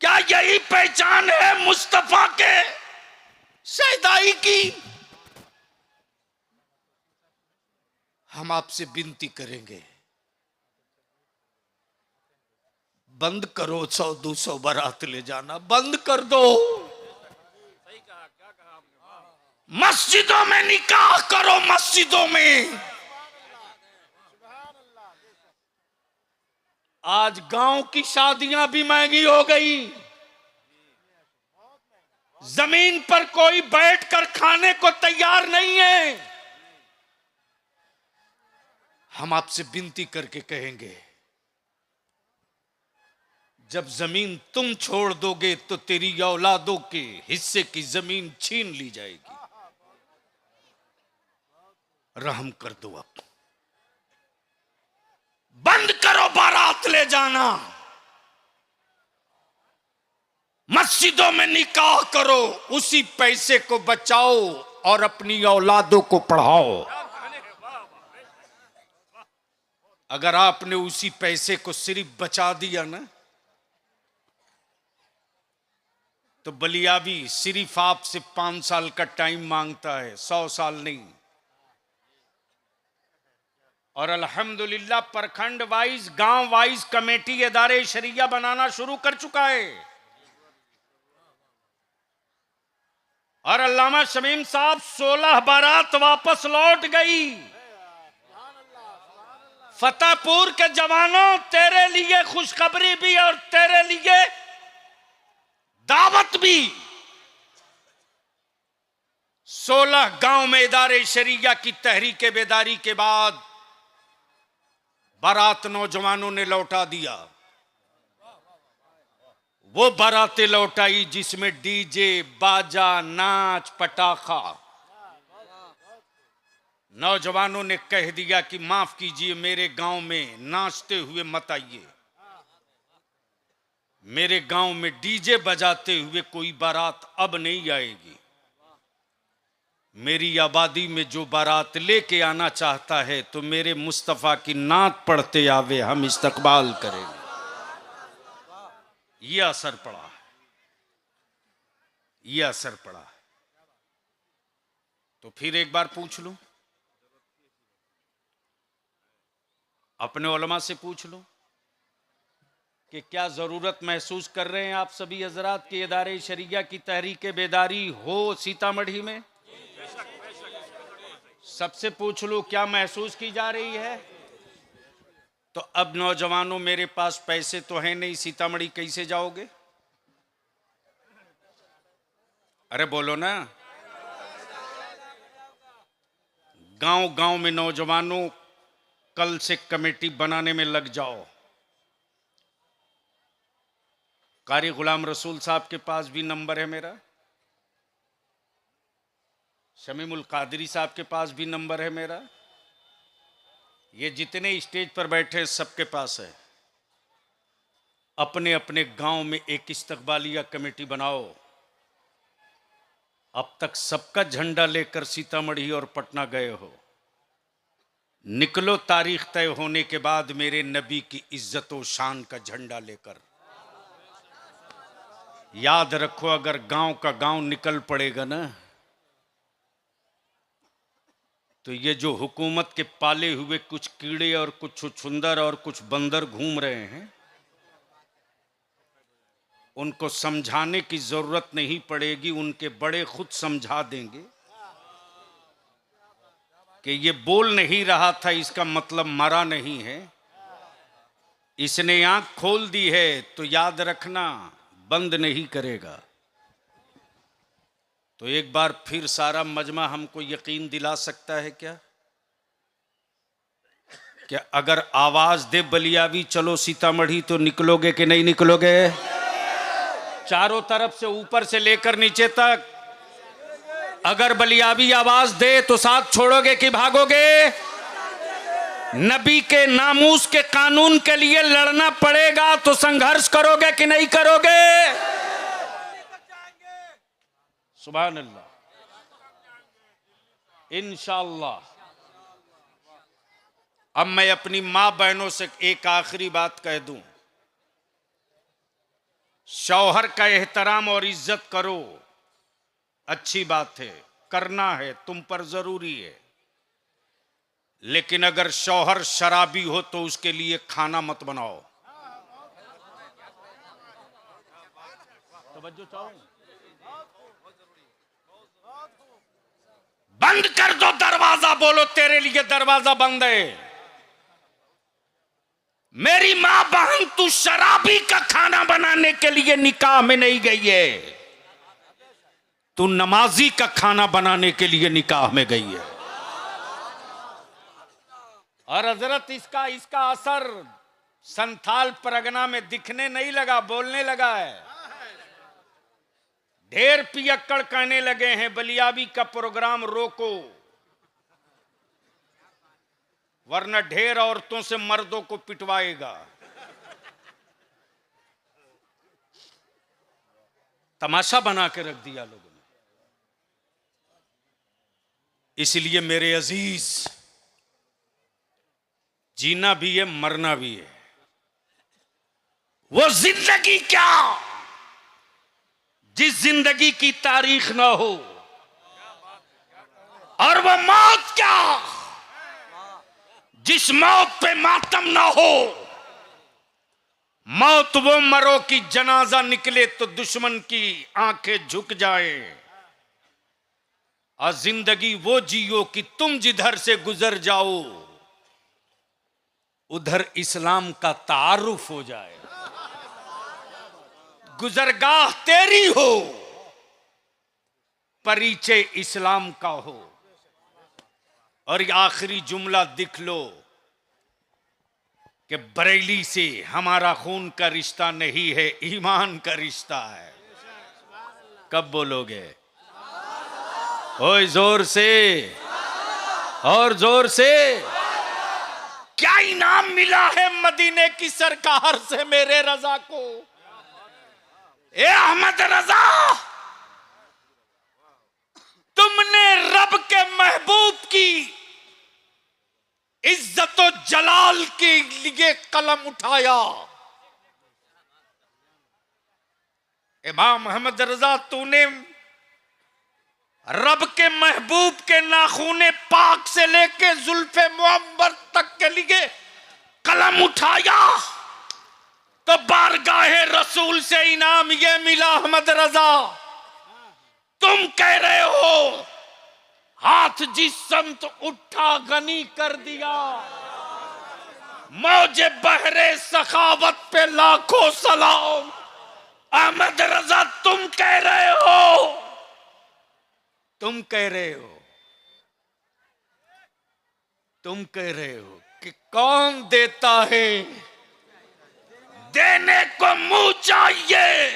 क्या यही पहचान है मुस्तफा के शहदाई की? हम आपसे विनती करेंगे, बंद करो 100-200 बारात ले जाना, बंद कर दो। मस्जिदों में निकाह करो, मस्जिदों में। आज गांव की शादियां भी महंगी हो गई। जमीन पर कोई बैठकर खाने को तैयार नहीं है। हम आपसे विनती करके कहेंगे, जब जमीन तुम छोड़ दोगे तो तेरी औलादों के हिस्से की जमीन छीन ली जाएगी। रहम कर दो, अब बंद करो बारात ले जाना, मस्जिदों में निकाह करो, उसी पैसे को बचाओ और अपनी औलादों को पढ़ाओ। अगर आपने उसी पैसे को सिर्फ बचा दिया ना, तो बलियावी सिर्फ आपसे 5 साल का टाइम मांगता है, 100 साल नहीं। और अल्हम्दुलिल्लाह प्रखंड वाइज, गांव वाइज कमेटी इदारे शरिया बनाना शुरू कर चुका है। और अल्लामा शमीम साहब 16 बारात वापस लौट गई। फतेहपुर के जवानों, तेरे लिए खुशखबरी भी और तेरे लिए दावत भी। 16 गांव में इदारे शरिया की तहरीक बेदारी के बाद बारात नौजवानों ने लौटा दिया। वो बारातें लौटाई जिसमें डीजे, बाजा, नाच, पटाखा। नौजवानों ने कह दिया कि माफ कीजिए, मेरे गांव में नाचते हुए मत आइए, मेरे गांव में डीजे बजाते हुए कोई बारात अब नहीं आएगी। मेरी आबादी में जो बारात लेके आना चाहता है तो मेरे मुस्तफा की नात पढ़ते आवे, हम इस्तकबाल करेंगे। ये असर पड़ा है, ये असर पड़ा है। तो फिर एक बार पूछ लूं, अपने उलमा से पूछ लूं कि क्या जरूरत महसूस कर रहे हैं आप सभी हजरात के इदारे शरिया की तहरीक बेदारी हो सीतामढ़ी में? सबसे पूछ लो, क्या महसूस की जा रही है? तो अब नौजवानों, मेरे पास पैसे तो हैं नहीं, सीतामढ़ी कैसे जाओगे? अरे बोलो ना। गांव गांव में नौजवानों, कल से कमेटी बनाने में लग जाओ। कारी गुलाम रसूल साहब के पास भी नंबर है मेरा, शमीमुल कादरी साहब के पास भी नंबर है मेरा, ये जितने स्टेज पर बैठे हैं सबके पास है। अपने अपने गांव में एक इस्तकबालिया कमेटी बनाओ। अब तक सबका झंडा लेकर सीतामढ़ी और पटना गए हो, निकलो तारीख तय होने के बाद मेरे नबी की इज्जत व शान का झंडा लेकर। याद रखो, अगर गांव का गांव निकल पड़ेगा ना, तो ये जो हुकूमत के पाले हुए कुछ कीड़े और कुछ छुछुंदर और कुछ बंदर घूम रहे हैं, उनको समझाने की जरूरत नहीं पड़ेगी, उनके बड़े खुद समझा देंगे कि ये बोल नहीं रहा था इसका मतलब मरा नहीं है, इसने आंख खोल दी है तो याद रखना बंद नहीं करेगा। तो एक बार फिर सारा मजमा हमको यकीन दिला सकता है क्या कि अगर आवाज दे बलियावी चलो सीतामढ़ी तो निकलोगे कि नहीं निकलोगे? चारों तरफ से ऊपर से लेकर नीचे तक अगर बलियावी आवाज दे तो साथ छोड़ोगे कि भागोगे? नबी के नामूस के कानून के लिए लड़ना पड़ेगा तो संघर्ष करोगे कि नहीं करोगे? सुभान अल्लाह, इंशाअल्लाह। अब मैं अपनी मां बहनों से एक आखिरी बात कह दूं, शौहर का एहतराम और इज्जत करो, अच्छी बात है, करना है, तुम पर जरूरी है, लेकिन अगर शौहर शराबी हो तो उसके लिए खाना मत बनाओ। तवज्जो चाहो, बंद कर दो दरवाजा, बोलो तेरे लिए दरवाजा बंद है। मेरी मां बहन तू शराबी का खाना बनाने के लिए निकाह में नहीं गई है, तू नमाजी का खाना बनाने के लिए निकाह में गई है। और हजरत इसका असर संथाल परगना में दिखने नहीं लगा, बोलने लगा है। ढेर पियक्कड़ कहने लगे हैं बलियावी का प्रोग्राम रोको, वरना ढेर औरतों से मर्दों को पिटवाएगा। तमाशा बना के रख दिया लोगों ने। इसलिए मेरे अजीज, जीना भी है मरना भी है। वो जिंदगी क्या जिस जिंदगी की तारीख ना हो, और वो मौत क्या जिस मौत पे मातम ना हो। मौत वो मरो कि जनाजा निकले तो दुश्मन की आंखें झुक जाए, और जिंदगी वो जियो कि तुम जिधर से गुजर जाओ उधर इस्लाम का तारुफ हो जाए। गुजरगाह तेरी हो, परिचय इस्लाम का हो। और ये आखिरी जुमला दिख लो कि बरेली से हमारा खून का रिश्ता नहीं है, ईमान का रिश्ता है। कब बोलोगे? ओए जोर से, और जोर से। क्या इनाम मिला है मदीने की सरकार से मेरे रजा को? ए अहमद रजा, तुमने रब के महबूब की इज्जत और जलाल के लिए कलम उठाया। इमाम अहमद रजा, तूने रब के महबूब के नाखूने पाक से लेके जुल्फे मुअम्बर तक के लिए कलम उठाया, तो बारगाहे रसूल से इनाम ये मिला। अहमद रजा, तुम कह रहे हो हाथ जिस संत उठा गनी कर दिया, मौजे बहरे सखावत पे लाखों सलाम। अहमद रजा, तुम कह रहे हो, तुम कह रहे हो, तुम कह रहे हो कि कौन देता है देने को मुंह चाहिए,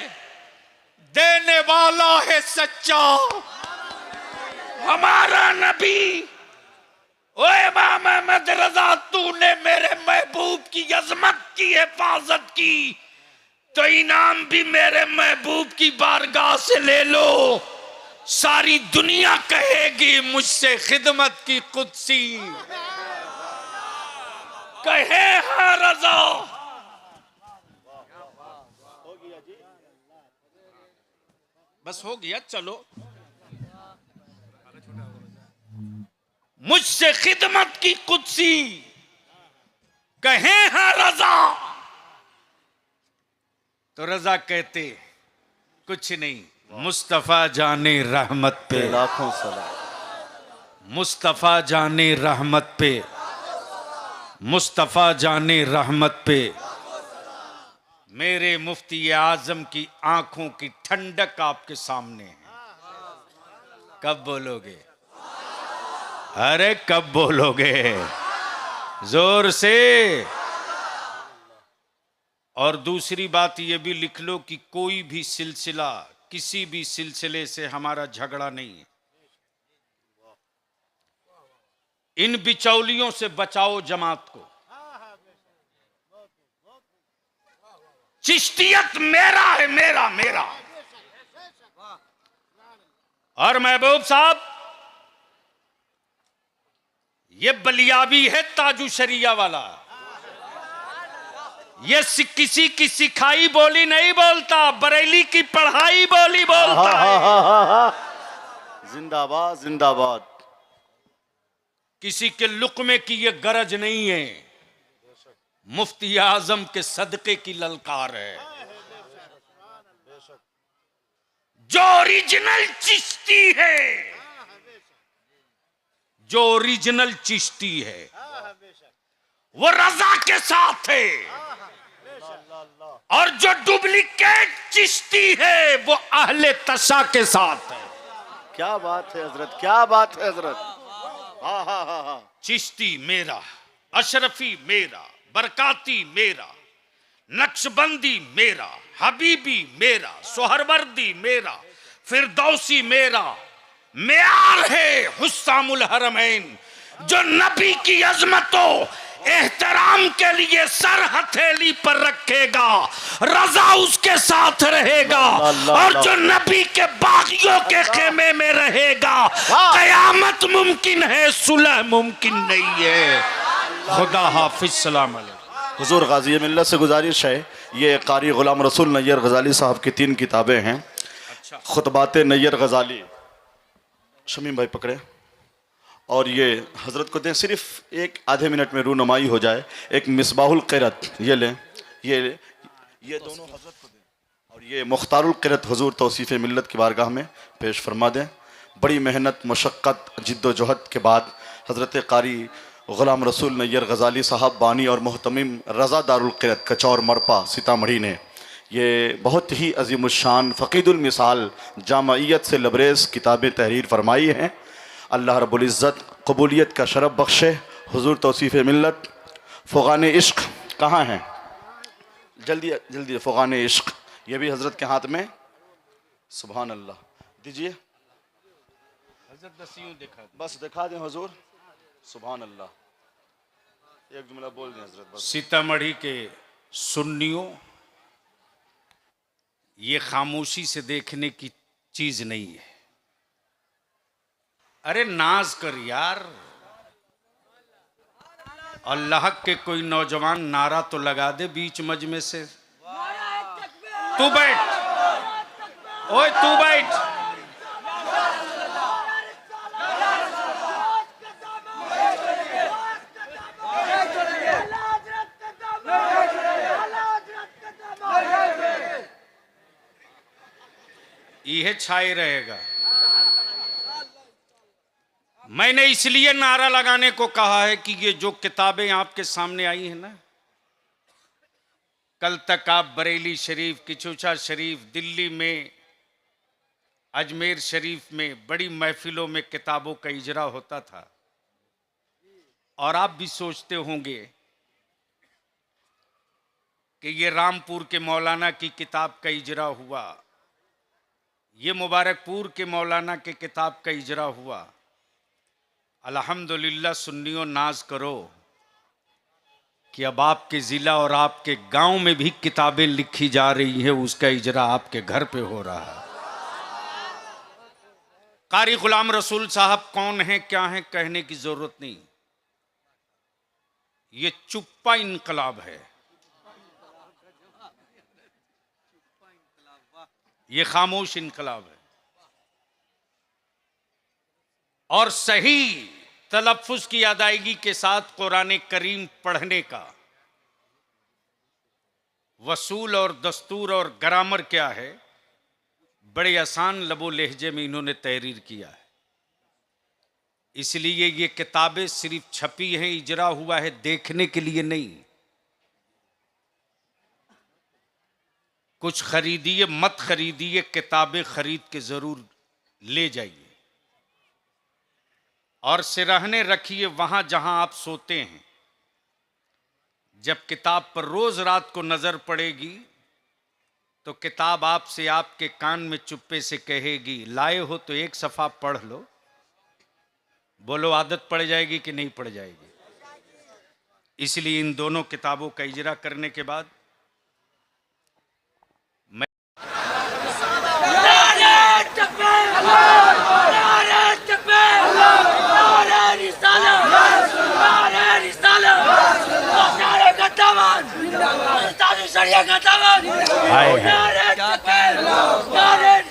देने वाला है सच्चा हमारा नबी। ओए इमाम अहमद रजा, तूने मेरे महबूब की अजमत की हिफाजत की तो इनाम भी मेरे महबूब की बारगाह से ले लो। सारी दुनिया कहेगी मुझसे खिदमत की कुदसी, कहे हाँ रजा। बस हो गया, चलो। मुझसे खिदमत की कुदसी, कहे हाँ रजा। तो रजा कहते कुछ नहीं, मुस्तफा जाने रहमत पे लाखों सलाम। मुस्तफा जाने रहमत पे, मुस्तफा जाने रहमत पे। मेरे मुफ्ती आजम की आंखों की ठंडक आपके सामने है। कब बोलोगे? अरे कब बोलोगे? जोर से। और दूसरी बात यह भी लिख लो कि कोई भी सिलसिला, किसी भी सिलसिले से हमारा झगड़ा नहीं है। इन बिचौलियों से बचाओ जमात को। चिश्तियत मेरा है, मेरा मेरा। और महबूब साहब, ये बलियाबी है ताजू शरिया वाला। ये किसी की सिखाई बोली नहीं बोलता, बरेली की पढ़ाई बोली बोलता है। जिंदाबाद जिंदाबाद। किसी के लुक्मे की ये गरज नहीं है, मुफ्ती आजम के सदके की ललकार है। जो ओरिजिनल चिश्ती है, जो ओरिजिनल चिश्ती है, वो रजा के साथ है। और जो डुप्लीकेट चिश्ती है, वो अहले तशा के साथ है। क्या बात है हजरत, क्या बात है हजरत। हाँ हाँ हाँ हाँ। चिश्ती मेरा, अशरफी मेरा, बरकाती मेरा, नक्शबंदी मेरा, हबीबी मेरा, सोहरवर्दी मेरा, फिरदौसी मेरा। मेयार है हुस्सामुल हरमैन, जो नबी की अजमतों एहतराम के लिए सर हथेली पर रखेगा, रजा उसके साथ रहेगा। और जो नबी के बागियों के खेमे में रहेगा, कयामत मुमकिन है, सुलह मुमकिन नहीं है। खुदा हाफिज, सलाम अलैकुम। हुजूर गाजी मिल्लत से गुजारिश है, ये कारी गुलाम रसूल नैयर गजाली साहब की 3 किताबें हैं। खुतबात नैयर गजाली, शमीम भाई पकड़े, और ये हजरत को दें, सिर्फ एक आधे मिनट में रूनुमाई हो जाए। एक मिसबाहुल क़िरत, ये लें, ये दोनों हजरत को दें। और ये मुख्तारुल क़िरत हुजूर तौसीफ़ मिल्लत की बारगाह में पेश फरमा दें। बड़ी मेहनत, मशक्क़त, जिद्दोजहद के बाद हजरत कारी गुलाम रसूल नैयर गजाली साहब बानी और मोहतमिम रज़ा दारुल क़िरत कचौर मरपा सीतामढ़ी ने ये बहुत ही अज़ीमुश्शान फ़क़ीदुल मिसाल जामइयत से लबरेज़ किताबें तहरीर फरमाई हैं। अल्लाह रब्बुल इज़्ज़त कबूलियत का शरफ़ बख्शे। हुजूर तौसीफ़ मिल्लत फ़ुग़ान इश्क़ कहाँ हैं? जल्दी जल्दी, फ़ुग़ान इश्क़, ये भी हज़रत के हाथ में। सुभान अल्लाह, दीजिए हजरत दसियों दिखा, बस दिखा दें हुजूर। सुभान अल्लाह, एक जुमला बोल दें हज़रत बस। सीतामढ़ी के सुन्नियों, ये खामोशी से देखने की चीज नहीं है। अरे नाज कर यार, अल्लाह के कोई नौजवान नारा तो लगा दे बीच मजमे से। तू बैठ, ओए तू बैठ। यह छाए रहेगा। मैंने इसलिए नारा लगाने को कहा है कि ये जो किताबें आपके सामने आई हैं ना, कल तक आप बरेली शरीफ, किचूचा शरीफ, दिल्ली में, अजमेर शरीफ में बड़ी महफिलों में किताबों का इजरा होता था। और आप भी सोचते होंगे कि ये रामपुर के मौलाना की किताब का इजरा हुआ, ये मुबारकपुर के मौलाना के किताब का इजरा हुआ। अल्हम्दुलिल्लाह सुन्नियों नाज करो कि अब आपके ज़िला और आपके गांव में भी किताबें लिखी जा रही हैं, उसका इजरा आपके घर पे हो रहा है। कारी गुलाम रसूल साहब कौन है क्या है कहने की जरूरत नहीं, ये चुप्पा इनकलाब है, ये खामोश इनकलाब है। और सही तलफ्फुज की अदायगी के साथ कुरान करीम पढ़ने का वसूल और दस्तूर और ग्रामर क्या है, बड़े आसान लबो लहजे में इन्होंने तहरीर किया है। इसलिए ये किताबें सिर्फ छपी हैं, इजरा हुआ है देखने के लिए नहीं। कुछ खरीदिए मत खरीदिए, किताबें खरीद के जरूर ले जाइए और सिरहने रखिए वहां जहां आप सोते हैं। जब किताब पर रोज रात को नजर पड़ेगी तो किताब आपसे आपके कान में चुप्पे से कहेगी, लाए हो तो एक सफा पढ़ लो। बोलो आदत पड़ जाएगी कि नहीं पड़ जाएगी? इसलिए इन दोनों किताबों का इजरा करने के बाद मैं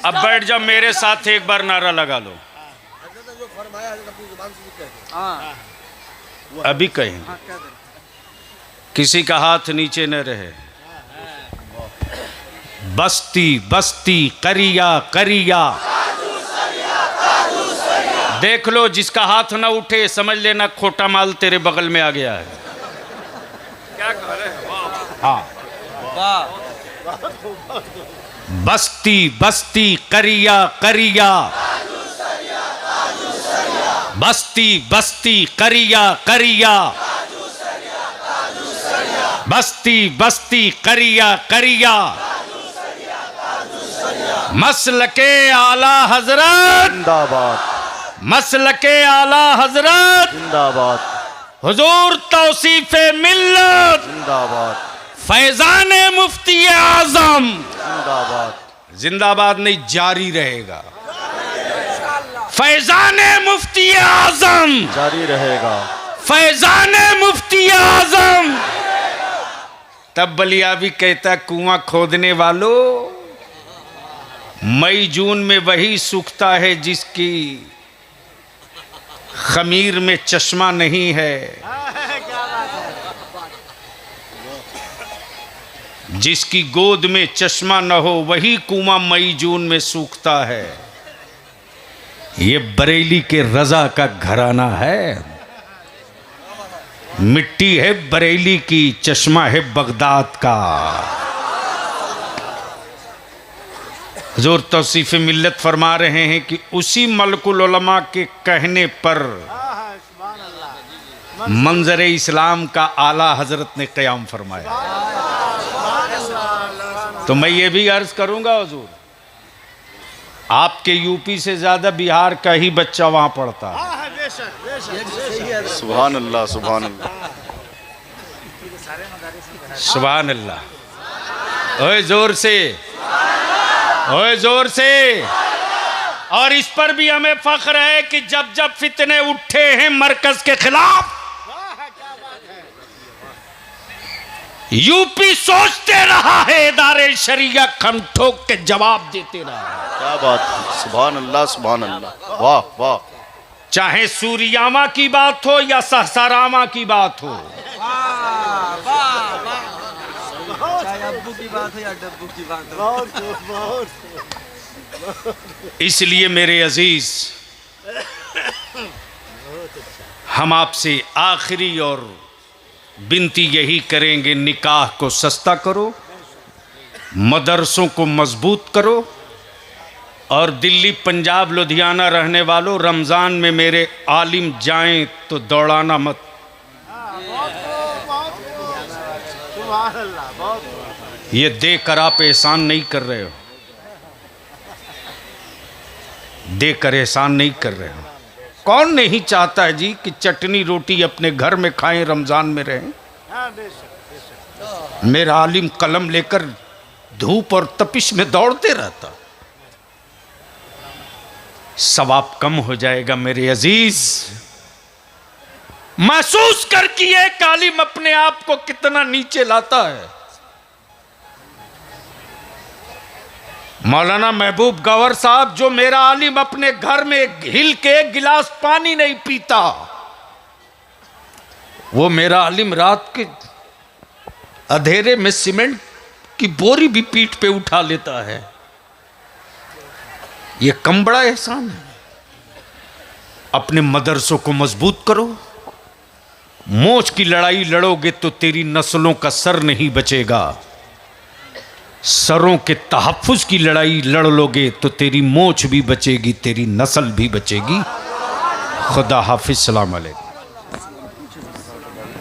अब बैठ जाओ, मेरे साथ एक बार नारा लगा लो। अभी कहें, किसी का हाथ नीचे न रहे। बस्ती बस्ती करिया करिया, देख लो जिसका हाथ ना उठे समझ लेना खोटा माल तेरे बगल में आ गया है। क्या कह रहे हैं? हाँ, बस्ती बस्ती करिया करिया, बस्ती बस्ती करिया करिया, बस्ती बस्ती करिया करिया, मसलके आला हजरत जिंदाबाद, मसलके आला हजरत जिंदाबाद, हुजूर तौसीफे मिल्लत जिंदाबाद, फैजान मुफ्ती आजम जिंदाबाद, जिंदाबाद नहीं जारी रहेगा। फैजान मुफ्ती आजम जारी रहेगा। फैजान मुफ्ती आजम। तब बलियाबी कहता कुआं खोदने वालों, मई जून में वही सूखता है जिसकी खमीर में चश्मा नहीं है, जिसकी गोद में चश्मा न हो वही कुआं मई जून में सूखता है। ये बरेली के रजा का घराना है, मिट्टी है बरेली की, चश्मा है बगदाद का। हुजूर तौसीफ मिल्लत फरमा रहे हैं कि उसी मलकुल उलमा के कहने पर मंजर इस्लाम का आला हजरत ने क़याम फरमाया। तो मैं ये भी अर्ज करूंगा हुजूर, आपके यूपी से ज्यादा बिहार का ही बच्चा वहां पढ़ता है। सुभान अल्लाह, सुभान अल्लाह, सुभान अल्लाह। ओए जोर से, ओए जोर से। और इस पर भी हमें फख्र है कि जब जब फितने उठे हैं मरकज के खिलाफ, यूपी सोचते रहा है, इदारे शरिया खम ठोक के जवाब देते रहा। क्या बात है, सुभान अल्लाह, सुभान अल्लाह, वाह वाह। चाहे सूरियामा की बात हो या सहसारामा की बात हो, चाहे अब्बू की बात हो या डब्बू की बात हो। इसलिए मेरे अजीज, हम आपसे आखिरी और बिनती यही करेंगे, निकाह को सस्ता करो, मदरसों को मजबूत करो, और दिल्ली पंजाब लुधियाना रहने वालों, रमज़ान में मेरे आलिम जाएं तो दौड़ाना मत। ये देकर आप एहसान नहीं कर रहे हो, देकर एहसान नहीं कर रहे हो। कौन नहीं चाहता है जी कि चटनी रोटी अपने घर में खाएं, रमजान में रहें। मेरा आलिम कलम लेकर धूप और तपिश में दौड़ते रहता, सवाब कम हो जाएगा मेरे अजीज। महसूस कर कि एक आलिम अपने आप को कितना नीचे लाता है। मौलाना महबूब गवर साहब, जो मेरा आलिम अपने घर में हिल के एक गिलास पानी नहीं पीता, वो मेरा आलिम रात के अंधेरे में सीमेंट की बोरी भी पीठ पे उठा लेता है। ये कम बड़ा एहसान है। अपने मदरसों को मजबूत करो। मोच की लड़ाई लड़ोगे तो तेरी नस्लों का सर नहीं बचेगा। सरों के तहफ्फुज की लड़ाई लड़ लोगे तो तेरी मोच भी बचेगी, तेरी नस्ल भी बचेगी। खुदा हाफिज, सलाम अलैकुम।